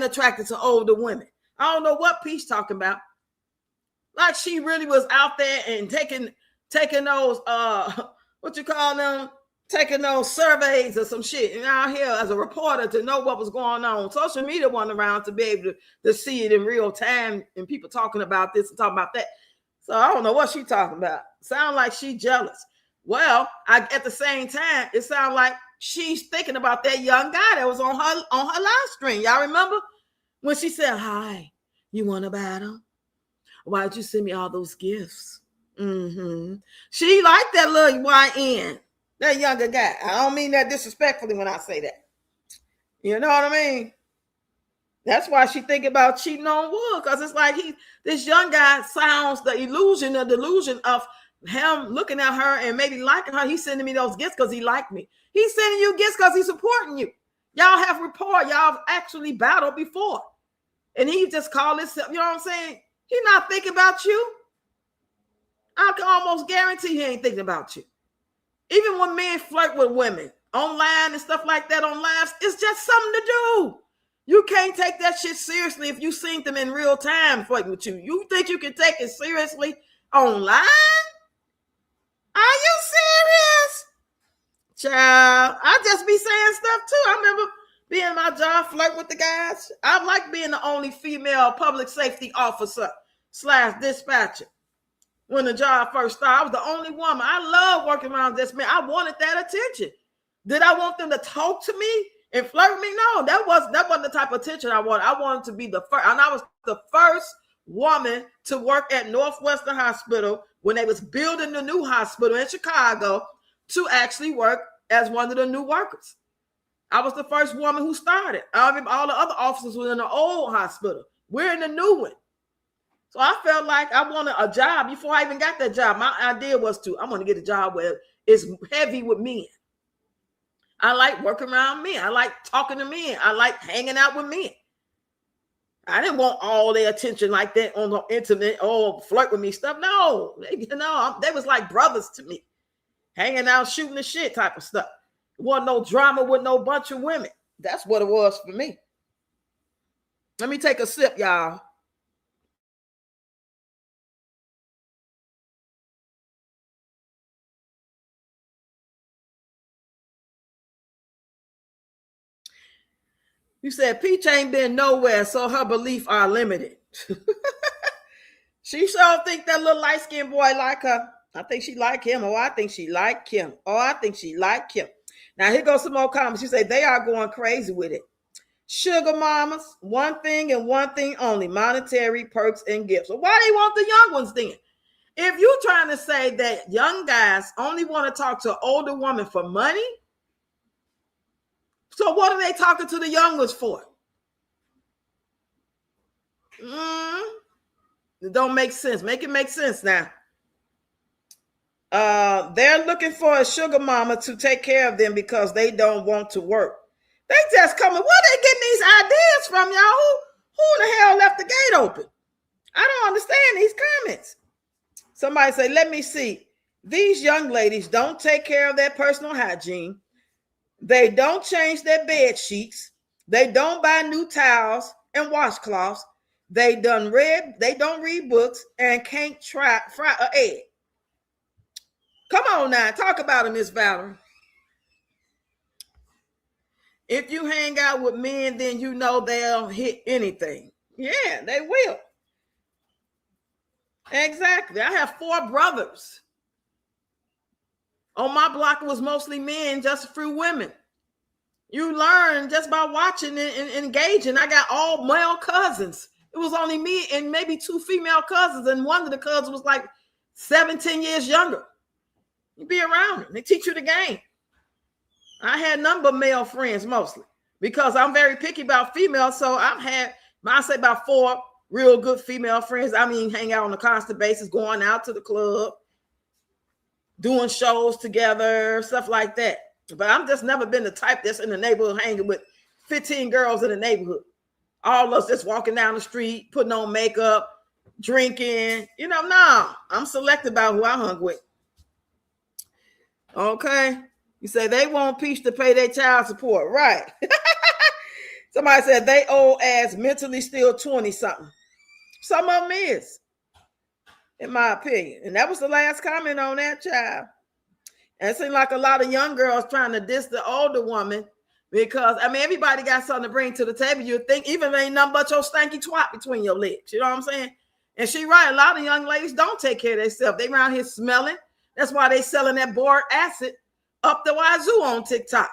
[SPEAKER 1] attracted to older women. I don't know what Peach talking about. Like she really was out there and taking those what you call them, taking those surveys or some shit, and out here as a reporter to know what was going on. Social media wasn't around to be able to see it in real time and people talking about this and talking about that. So I don't know what she talking about. Sound like she jealous. Well, at the same time, it sounds like she's thinking about that young guy that was on her live stream. Y'all remember when she said, "Hi, you want to battle? Why did you send me all those gifts?" Mm-hmm. She liked that little YN, that younger guy. I don't mean that disrespectfully when I say that. You know what I mean? That's why she think about cheating on Wood, because it's like this young guy sounds the delusion of him looking at her and maybe liking her. He's sending me those gifts because he liked me. He's sending you gifts because he's supporting you. Y'all have rapport. Y'all actually battled before. And he just called himself, you know what I'm saying? He's not thinking about you. I can almost guarantee he ain't thinking about you. Even when men flirt with women online and stuff like that on lives, it's just something to do. You can't take that shit seriously if you seen them in real time flirting with you. You think you can take it seriously online? Are you serious? Child, I just be saying stuff too. I remember being in my job, flirt with the guys. I like being the only female public safety officer / dispatcher. When the job first started, I was the only woman. I love working around this man. I wanted that attention. Did I want them to talk to me and flirt with me? No, that wasn't the type of attention I wanted. I wanted to be the first, and I was the first woman to work at Northwestern Hospital when they was building the new hospital in Chicago to actually work as one of the new workers. I was the first woman who started. All the other officers were in the old hospital. We're in the new one. So I felt like I wanted a job before I even got that job. My idea was I want to get a job where it's heavy with men. I like working around men. I like talking to men. I like hanging out with men. I didn't want all their attention like that on the internet, flirt with me stuff. No, they was like brothers to me. Hanging out, shooting the shit type of stuff. There wasn't no drama with no bunch of women. That's what it was for me. Let me take a sip, y'all. You said Peach ain't been nowhere, so her beliefs are limited. She sure think that little light-skinned boy like her. I think she like him. I think she like him. I think she like him. Now here goes some more comments. You say they are going crazy with it. Sugar mamas, one thing and one thing only: monetary perks and gifts. So why they want the young ones then? If you're trying to say that young guys only want to talk to an older woman for money, so what are they talking to the young ones for? It don't make sense. Make it make sense now. They're looking for a sugar mama to take care of them because they don't want to work. They just coming. Where they getting these ideas from, y'all? Who the hell left the gate open? I don't understand these comments. Somebody say, let me see. These young ladies don't take care of their personal hygiene. They don't change their bed sheets. They don't buy new towels and washcloths. They don't read books and can't fry an egg. Come on now, talk about it, Miss Valerie. If you hang out with men, then you know they'll hit anything. Yeah, they will. Exactly. I have 4 brothers. On my block, it was mostly men, just a few women. You learn just by watching and engaging. I got all male cousins. It was only me and maybe 2 female cousins, and one of the cousins was like 17 years younger. You be around them. They teach you the game. I had number male friends mostly because I'm very picky about females. So I say about 4 real good female friends. I mean, hang out on a constant basis, going out to the club, doing shows together, stuff like that. But I'm just never been the type that's in the neighborhood hanging with 15 girls in the neighborhood. All of us just walking down the street, putting on makeup, drinking. No, I'm selective about who I hung with. Okay. You say they want Peach to pay their child support. Right. Somebody said they old ass mentally still 20-something. Some of them is, in my opinion. And that was the last comment on that, child. And it seemed like a lot of young girls trying to diss the older woman because, everybody got something to bring to the table. You think even there ain't nothing but your stanky twat between your legs. You know what I'm saying? And she right. A lot of young ladies don't take care of themselves. They around here smelling. That's why they selling that boric acid up the wazoo on TikTok.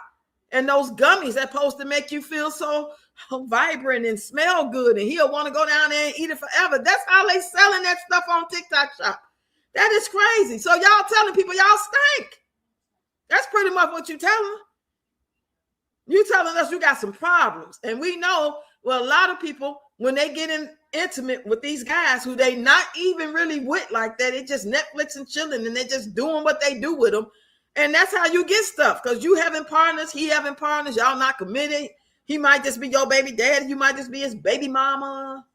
[SPEAKER 1] And those gummies that supposed to make you feel so vibrant and smell good, and he'll want to go down there and eat it forever. That's how they selling that stuff on TikTok shop. That is crazy. So y'all telling people y'all stink. That's pretty much what you telling them. You telling us you got some problems. And we know, well, a lot of people, when they get intimate with these guys who they not even really with like that, it's just Netflix and chilling, and they're just doing what they do with them. And that's how you get stuff, because you having partners, he having partners, y'all not committed. He might just be your baby daddy. You might just be his baby mama.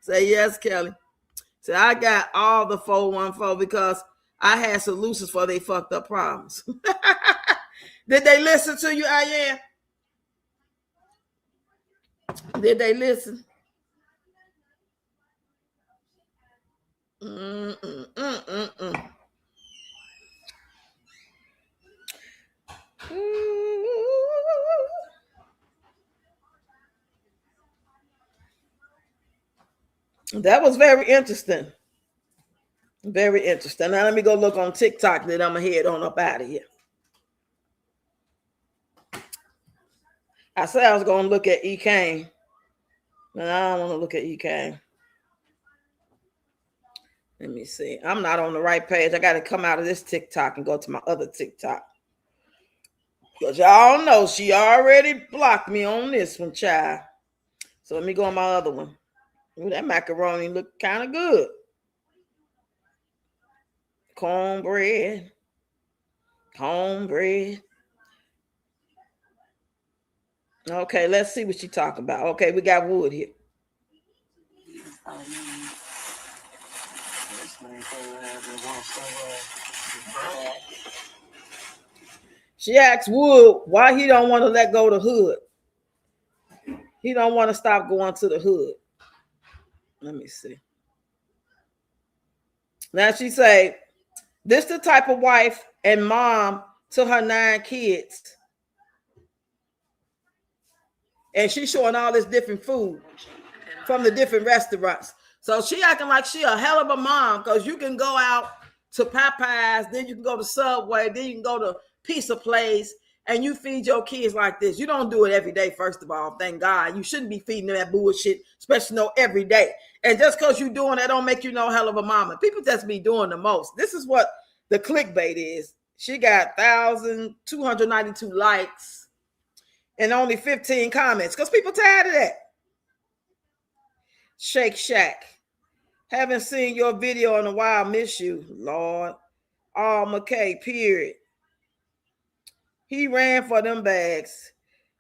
[SPEAKER 1] Say yes, Kelly. So I got all the 414 because I had solutions for they fucked up problems. Did they listen to you, Ayan? Did they listen? That was very interesting. Very interesting. Now let me go look on TikTok, then I'm going to head on up out of here. I said I was going to look at E. Kane, but I don't want to look at E. Kane. Let me see. I'm not on the right page. I got to come out of this TikTok and go to my other TikTok. Because y'all know she already blocked me on this one, child. So let me go on my other one. Ooh, that macaroni look kind of good. Cornbread. Okay, let's see what she talking about. Okay, we got Wood here. She asked Wood why he don't want to let go of the hood. He don't want to stop going to the hood. Let me see. Now she say, this the type of wife and mom to her 9 kids. And she's showing all this different food from the different restaurants. So she acting like she a hell of a mom because you can go out to Popeyes, then you can go to Subway, then you can go to Pizza Place, and you feed your kids like this. You don't do it every day, first of all. Thank God. You shouldn't be feeding them that bullshit, especially no every day. And just because you're doing that don't make you no hell of a mama. People just be doing the most. This is what the clickbait is. She got 1,292 likes and only 15 comments because people tired of that. Shake Shack. Haven't seen your video in a while. Miss you, Lord. Oh, McKay, period. He ran for them bags.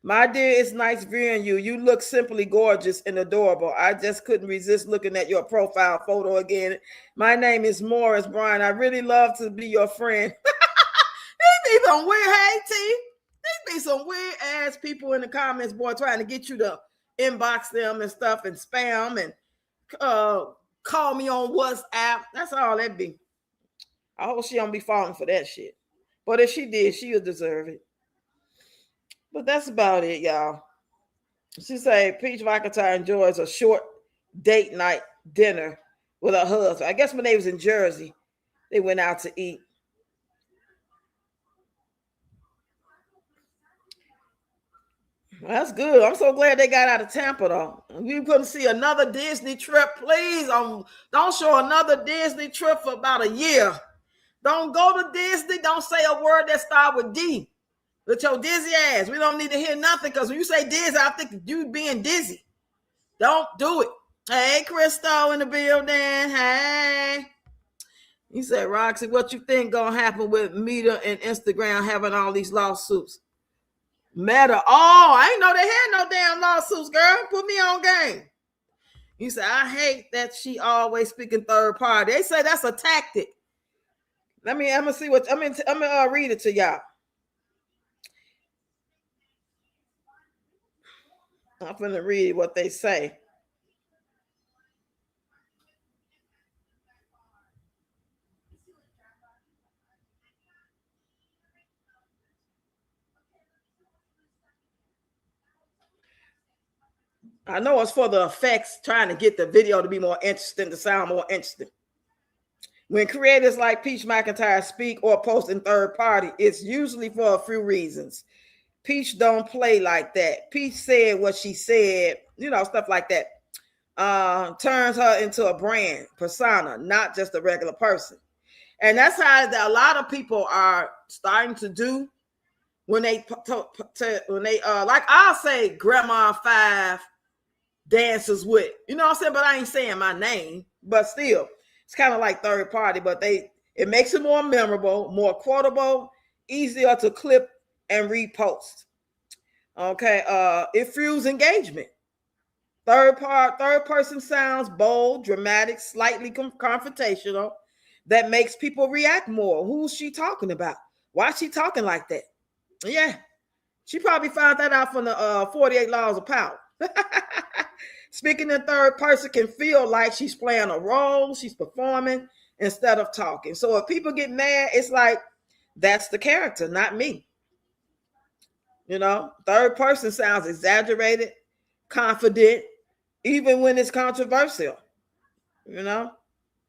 [SPEAKER 1] My dear, it's nice viewing you. You look simply gorgeous and adorable. I just couldn't resist looking at your profile photo again. My name is Morris Bryan. I really love to be your friend. These be some weird, hey, T. These be some weird ass people in the comments, boy, trying to get you to inbox them and stuff and spam and call me on WhatsApp. That's all that be. I hope she don't be falling for that shit. But if she did, she'll deserve it. But that's about it, y'all. She said Peach McIntyre enjoys a short date night dinner with her husband. I guess when they was in Jersey, they went out to eat. Well, that's good. I'm so glad they got out of Tampa, though. We couldn't see another Disney trip. Please, don't show another Disney trip for about a year. Don't go to Disney. Don't say a word that starts with D. With your dizzy ass. We don't need to hear nothing because when you say dizzy, I think you being dizzy. Don't do it. Hey, Crystal in the building. Hey. He said, Roxy, what you think gonna happen with Meta and Instagram having all these lawsuits? Meta. Oh, I ain't know they had no damn lawsuits, girl. Put me on game. He said, I hate that she always speaking third party. They say that's a tactic. I'm gonna see what I'm gonna read it to y'all. I'm gonna read what they say. I know it's for the effects, trying to get the video to be more interesting, to sound more interesting. When creators like Peach McIntyre speak or post in third party, it's usually for a few reasons. Peach don't play like that. Peach said what she said, stuff like that. Turns her into a brand persona, not just a regular person. And that's how a lot of people are starting to do when they like I'll say Grandma 5 dances with, what I'm saying? But I ain't saying my name, but still, it's kind of like third party, but it makes it more memorable, more quotable, easier to clip and repost. Okay, it fuels engagement. Third person sounds bold, dramatic, slightly confrontational. That makes people react more. Who's she talking about? Why is she talking like that? Yeah, she probably found that out from the 48 Laws of Power. Speaking in third person can feel like she's playing a role, she's performing instead of talking. So if people get mad, it's like, that's the character, not me. Third person sounds exaggerated, confident, even when it's controversial.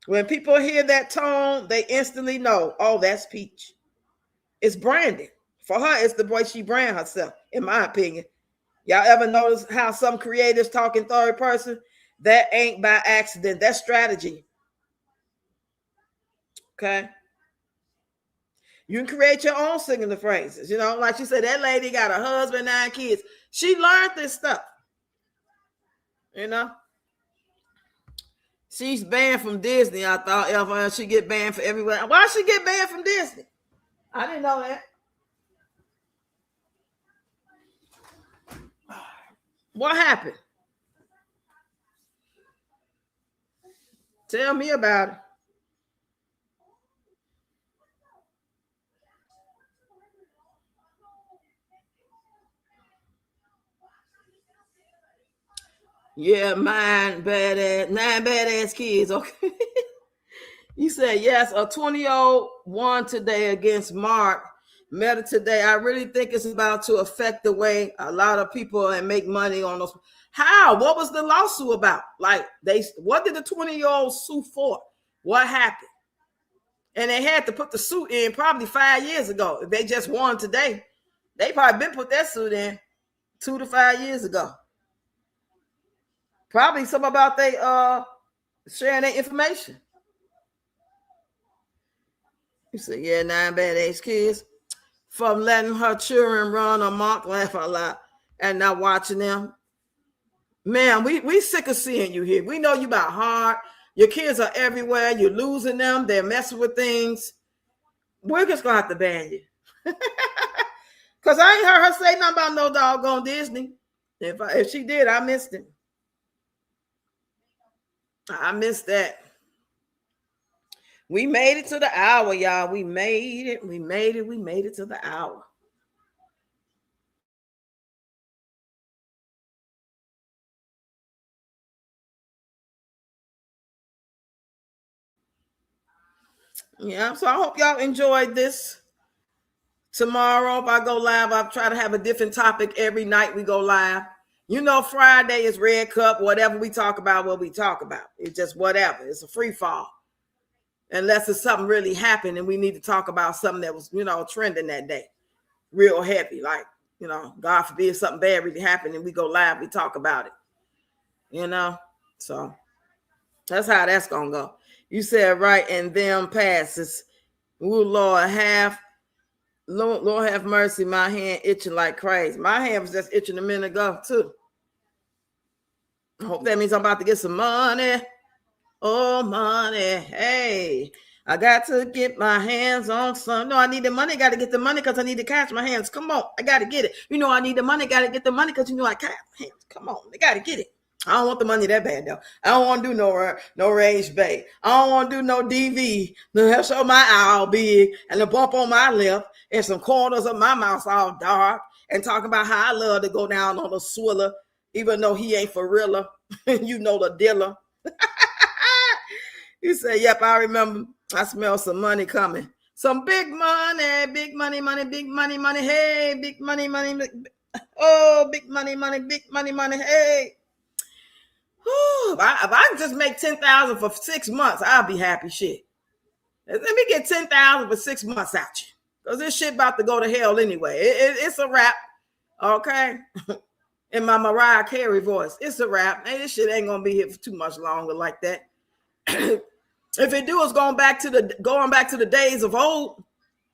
[SPEAKER 1] When people hear that tone, they instantly know, oh, that's Peach. It's branding. For her, it's the way she brand herself, in my opinion. Y'all ever notice how some creators talk in third person? That ain't by accident. That's strategy. Okay. You can create your own signature phrases. Like she said, that lady got a husband, 9 kids. She learned this stuff. She's banned from Disney. I thought she get banned for everywhere. Why she get banned from Disney? I didn't know that. What happened? Tell me about it. Yeah, 9 badass kids. Okay. You said, yes, a 20-year-old won today against Mark. Meta today. I really think it's about to affect the way a lot of people and make money on those. How? What was the lawsuit about? Like, what did the 20-year-old sue for? What happened? And they had to put the suit in probably 5 years ago. If they just won today, they probably been put that suit in 2 to 5 years ago. Probably something about they sharing their information. You say, yeah, 9 bad age kids from letting her children run amok, laugh out loud, and not watching them. Man, we sick of seeing you here. We know you about hard. Your kids are everywhere. You're losing them. They're messing with things. We're just gonna have to ban you. Cause I ain't heard her say nothing about no doggone Disney. If she did, I missed it. I missed that. We made it to the hour, y'all. We made it. We made it to the hour. Yeah, so I hope y'all enjoyed this. Tomorrow, if I go live, I'll try to have a different topic every night we go live. You know, Friday is Red Cup. Whatever we talk about, what we talk about. It's just whatever. It's a free fall. Unless it's something really happened and we need to talk about something that was, trending that day. Real heavy. Like, God forbid something bad really happened and we go live, we talk about it. So that's how that's going to go. You said right, and them passes. Ooh, Lord have mercy. My hand itching like crazy. My hand was just itching a minute ago, too. I hope that means I'm about to get some money. Oh, money. Hey, I got to get my hands on some. No, I need the money. Got to get the money because I need to catch my hands. Come on. I got to get it. I need the money. Got to get the money because I catch my hands. Come on. I got to get it. I don't want the money that bad, though. I don't want to do no range bait. I don't want to do no DV. No, show my eye all big and the bump on my lip and some corners of my mouth all dark and talking about how I love to go down on the swiller, even though he ain't for realer. The dealer. You say, yep, I remember. I smell some money coming. Some big money, big money, big money, money. Hey, big money, money. Oh, big money, big money. Hey. If I can just make 10,000 for 6 months, I'll be happy shit. Let me get 10,000 for 6 months out you. Because this shit about to go to hell anyway. It's a wrap. Okay. In my Mariah Carey voice. It's a wrap. Hey, this shit ain't gonna be here for too much longer like that. If it do, it's going back to the days of old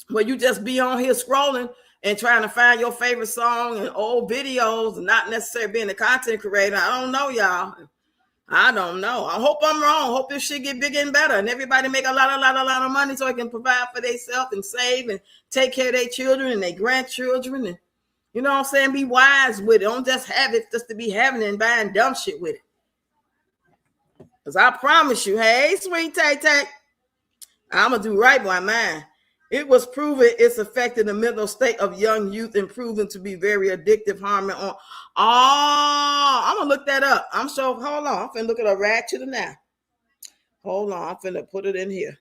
[SPEAKER 1] where you just be on here scrolling and trying to find your favorite song and old videos and not necessarily being a content creator. I don't know, y'all. I don't know. I hope I'm wrong. Hope this shit get bigger and better and everybody make a lot of money so they can provide for themselves and save and take care of their children and their grandchildren and, you know what I'm saying, be wise with it. Don't just have it just to be having it and buying dumb shit with it. Because I promise you, hey, sweet Tay-Tay, I'm going to do right by mine. It was proven it's affecting the mental state of young youth and proven to be very addictive, harming on. Oh, I'm going to look that up. I'm sure. Hold on. I'm finna look at a ratchet now. Hold on. I'm finna put it in here.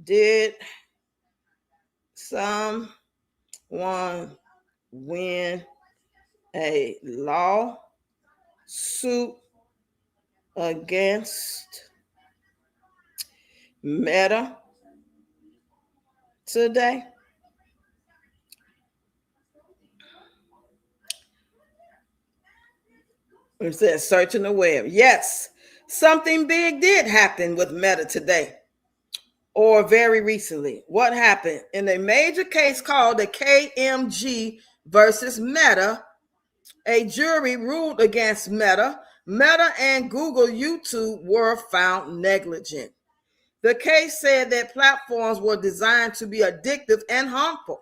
[SPEAKER 1] Did someone win a lawsuit against Meta today? It says searching the web. Yes, something big did happen with Meta today or very recently. What happened? In a major case called the KMG versus Meta, a jury ruled against Meta. Meta and Google YouTube were found negligent. The case said that platforms were designed to be addictive and harmful.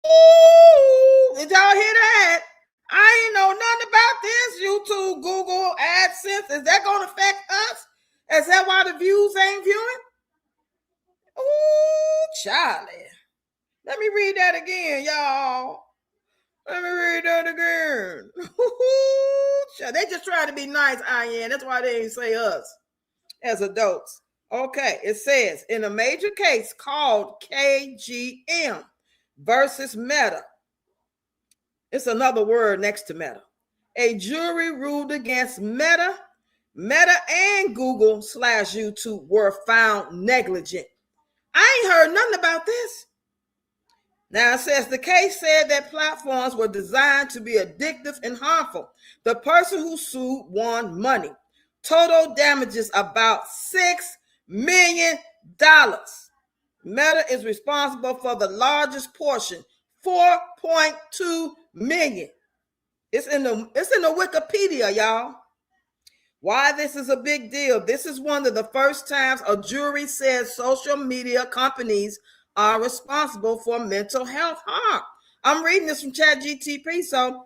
[SPEAKER 1] Ooh, did y'all hear that? I ain't know nothing about this. YouTube, Google, AdSense. Is that going to affect us? Is that why the views ain't viewing? Ooh, Charlie. Let me read that again, y'all. Let me read that again. They just try to be nice, IN. That's why they ain't say us as adults. Okay, it says, in a major case called KGM versus Meta. It's another word next to Meta. A jury ruled against Meta. Meta and Google / YouTube were found negligent. I ain't heard nothing about this. Now it says the case said that platforms were designed to be addictive and harmful. The person who sued won money. Total damages about $6 million. Meta is responsible for the largest portion, $4.2 million. It's in the Wikipedia, y'all. Why this is a big deal. This is one of the first times a jury says social media companies are responsible for mental health harm. I'm reading this from ChatGTP, so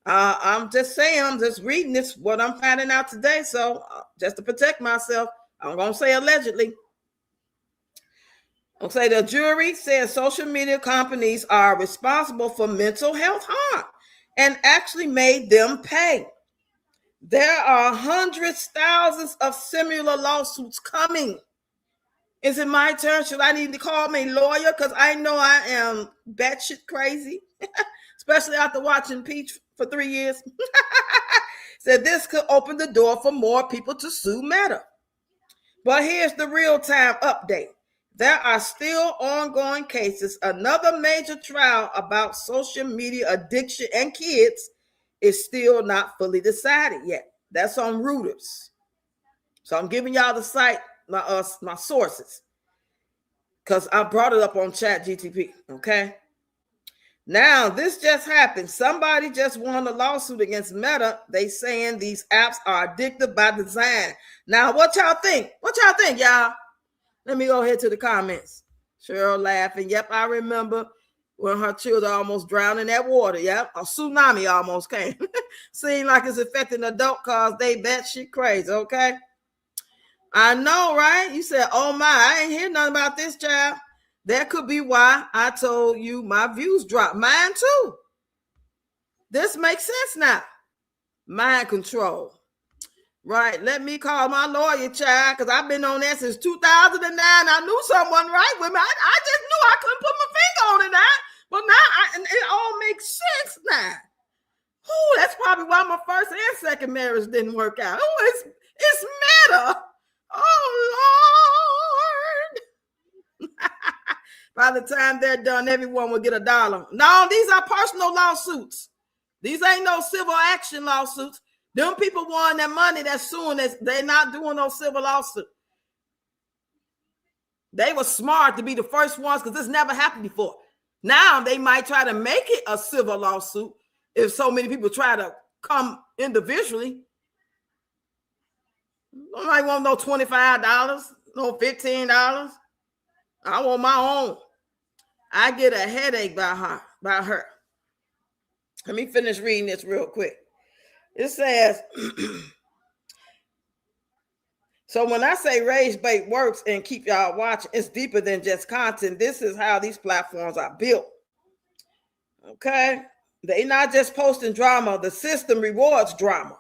[SPEAKER 1] I'm just saying, I'm just reading this, what I'm finding out today. So just to protect myself, I'm going to say allegedly. I'll say the jury says social media companies are responsible for mental health harm and actually made them pay. There are hundreds, thousands of similar lawsuits coming. Is it my turn? Should I need to call my lawyer? Because I know I am batshit crazy, especially after watching Peach for 3 years. Said this could open the door for more people to sue Meta. But here's the real-time update. There are still ongoing cases. Another major trial about social media addiction and kids is still not fully decided yet. That's on Reuters. So I'm giving y'all the site, my sources, because I brought it up on ChatGTP. Okay. Now this just happened. Somebody just won a lawsuit against Meta. They saying these apps are addictive by design. Now what y'all think? What y'all think, y'all? Let me go ahead to the comments. Cheryl laughing. Yep, I remember when her children almost drowned in that water. Yep, a tsunami almost came. Seems like it's affecting adult cause they batshit crazy, okay? I know, right? You said, oh my, I ain't hear nothing about this, child. That could be why I told you my views dropped. Mine too. This makes sense now. Mind control. Right. Let me call my lawyer, child, because I've been on that since 2009. I knew someone right with me. I just knew I couldn't put my finger on it now. But now it all makes sense now. Ooh, that's probably why my first and second marriage didn't work out. Oh, it's Meta. Oh, Lord. By the time they're done, everyone will get $1. No, these are personal lawsuits. These ain't no civil action lawsuits. Them people won that money that's suing. They're not doing no civil lawsuit. They were smart to be the first ones because this never happened before. Now they might try to make it a civil lawsuit if so many people try to come individually. I might want no $25, no $15. I want my own. I get a headache by her. Let me finish reading this real quick. It says, so when I say rage bait works and keep y'all watching, it's deeper than just content. This is how these platforms are built. Okay? They not just posting drama. The system rewards drama.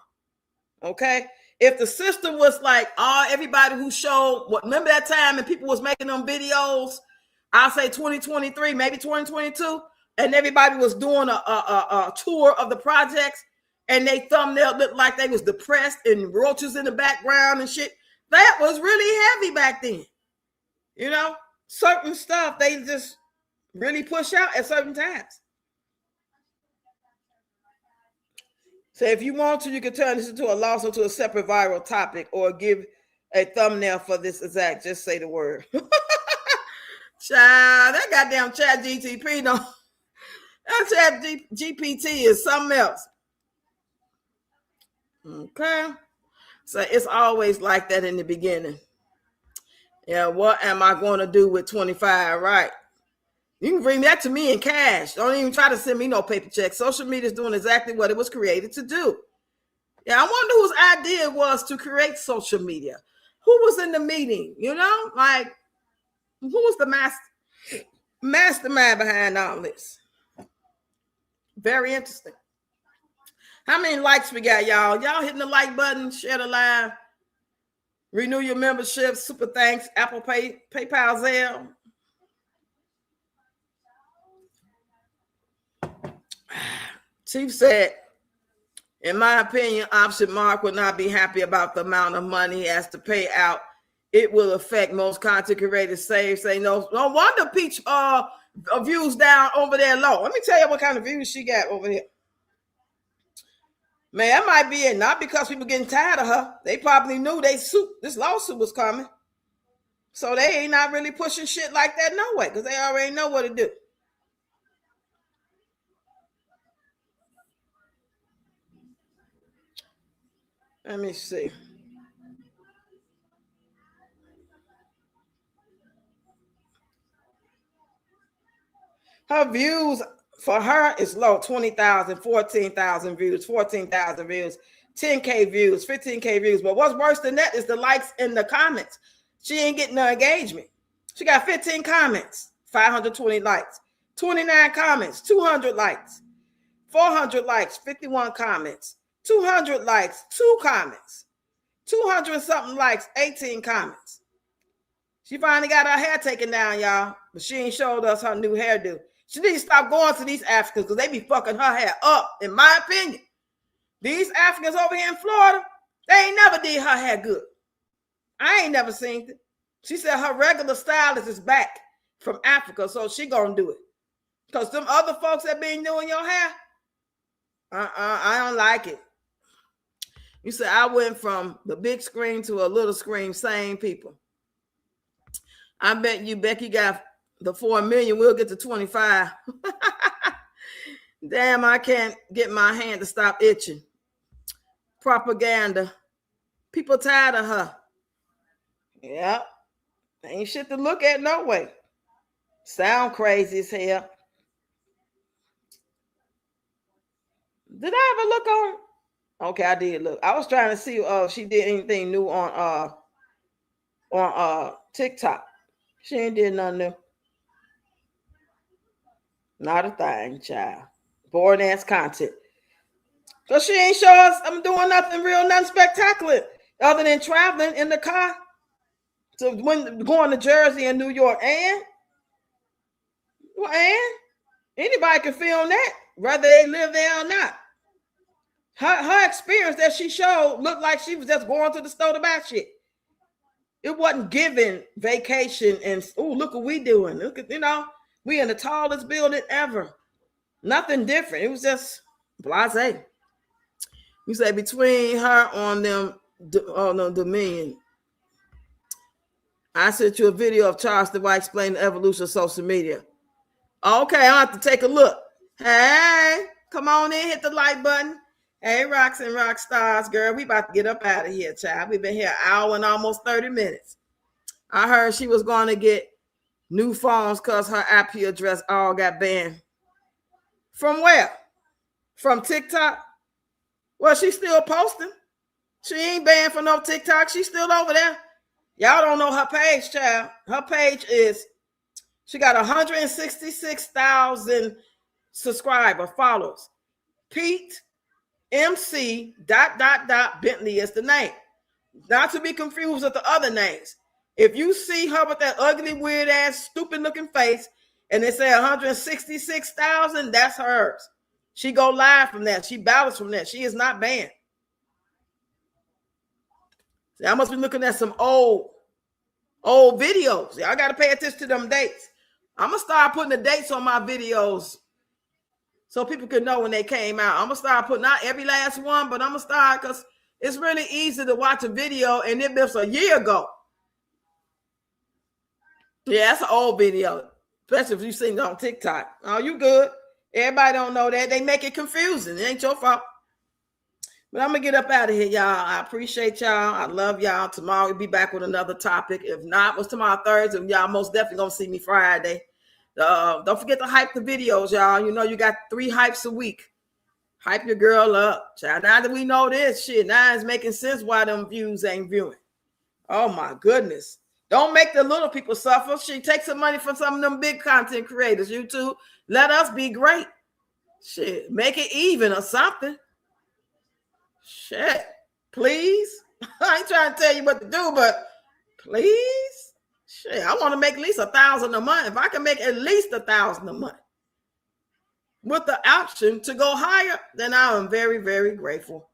[SPEAKER 1] Okay? If the system was like, everybody who showed, remember that time and people was making them videos, I'll say 2023, maybe 2022, and everybody was doing a tour of the projects, and they thumbnail looked like they was depressed and roaches in the background and shit. That was really heavy back then. You know, certain stuff they just really push out at certain times. So if you want to, you can turn this into a lawsuit to a separate viral topic or give a thumbnail for this exact. Just say the word. Child, that goddamn ChatGTP, no. That ChatGPT is something else. Okay. So it's always like that in the beginning. Yeah, what am I going to do with 25? Right. You can bring that to me in cash. Don't even try to send me no paper check. Social media is doing exactly what it was created to do. Yeah, I wonder whose idea it was to create social media. Who was in the meeting? You know, like, who was the mastermind behind all this? Very interesting. How many likes we got, y'all? Y'all hitting the like button, share the live, renew your membership, super thanks, Apple Pay, PayPal, Zelle. Chief said, in my opinion, Option Mark would not be happy about the amount of money he has to pay out it will affect most content creators. Say no wonder Peach views down over there low. Let me tell you what kind of views she got over here. Man, that might be it. Not because people getting tired of her. They probably knew this lawsuit was coming. So they ain't not really pushing shit like that no way, because they already know what to do. Let me see. Her views for her is low, 20,000, 14,000 views, 14,000 views, 10K views, 15K views. But what's worse than that is the likes in the comments. She ain't getting no engagement. She got 15 comments, 520 likes, 29 comments, 200 likes, 400 likes, 51 comments, 200 likes, 2 comments, 200 something likes, 18 comments. She finally got her hair taken down, y'all, but she ain't showed us her new hairdo. She needs to stop going to these Africans because they be fucking her hair up, in my opinion. These Africans over here in Florida, they ain't never did her hair good. I ain't never seen it. She said her regular stylist is back from Africa, so she gonna do it. Because them other folks that been doing your hair, I don't like it. You said I went from the big screen to a little screen, same people. I bet you Becky got the 4 million. We'll get to 25. Damn, I can't get my hand to stop itching. Propaganda. People tired of her. Yeah. Ain't shit to look at no way. Sound crazy as hell. Did I ever look on? Okay, I did look. I was trying to see if she did anything new on TikTok. She ain't did nothing new. Not a thing, child. Boring ass content. So she ain't show us I'm doing nothing spectacular other than traveling in the car. So when going to Jersey and New York, and anybody can film that, whether they live there or not. Her experience that she showed looked like she was just going to the store to buy shit. It wasn't giving vacation and look what we doing. Look at, we in the tallest building ever. Nothing different. It was just blasé. You say between her on the Dominion. I sent you a video of Charles DeWitt explaining the evolution of social media. Okay, I'll have to take a look. Hey, come on in, hit the like button. Hey, rocks and rock stars, girl. We about to get up out of here, child. We've been here an hour and almost 30 minutes. I heard she was going to get new phones because her IP address all got banned. From where? From TikTok? Well, she's still posting. She ain't banned for no TikTok. She's still over there. Y'all don't know her page, child. Her page is, she got 166,000 followers. Pete MC ... Bentley is the name. Not to be confused with the other names. If you see her with that ugly, weird ass, stupid looking face, and they say 166,000, that's hers. She go live from that. She battles from that. She is not banned. See, I must be looking at some old videos. I got to pay attention to them dates. I'm going to start putting the dates on my videos so people can know when they came out. I'm going to start putting out every last one, but I'm going to start because it's really easy to watch a video and it was a year ago. Yeah, that's an old video, especially if you seen it on TikTok. Oh, you good. Everybody don't know that. They make it confusing. It ain't your fault. But I'm going to get up out of here, y'all. I appreciate y'all. I love y'all. Tomorrow we'll be back with another topic. If not, what's tomorrow, Thursday? Y'all most definitely going to see me Friday. Don't forget to hype the videos, y'all. You know you got 3 hypes a week. Hype your girl up. Child, now that we know this shit, now it's making sense why them views ain't viewing. Oh, my goodness. Don't make the little people suffer. She takes some money from some of them big content creators. YouTube, let us be great. Shit, make it even or something. Shit, please. I ain't trying to tell you what to do, but please. Shit, I want to make at least $1,000 a month. If I can make at least $1,000 a month with the option to go higher, then I am very, very grateful.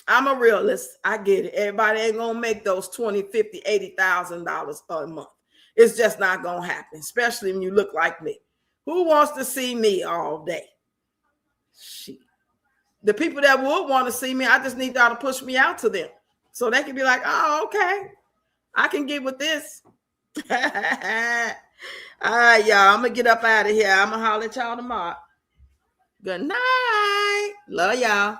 [SPEAKER 1] I'm a realist. I get it. Everybody ain't gonna make those 20, 50, 80,000 dollars a month. It's just not gonna happen, especially when you look like me. Who wants to see me all day? Shit. The people that would want to see me, I just need y'all to push me out to them. So they can be like, oh, okay. I can get with this. All right, y'all. I'm gonna get up out of here. I'm gonna holler at y'all tomorrow. Good night. Love y'all.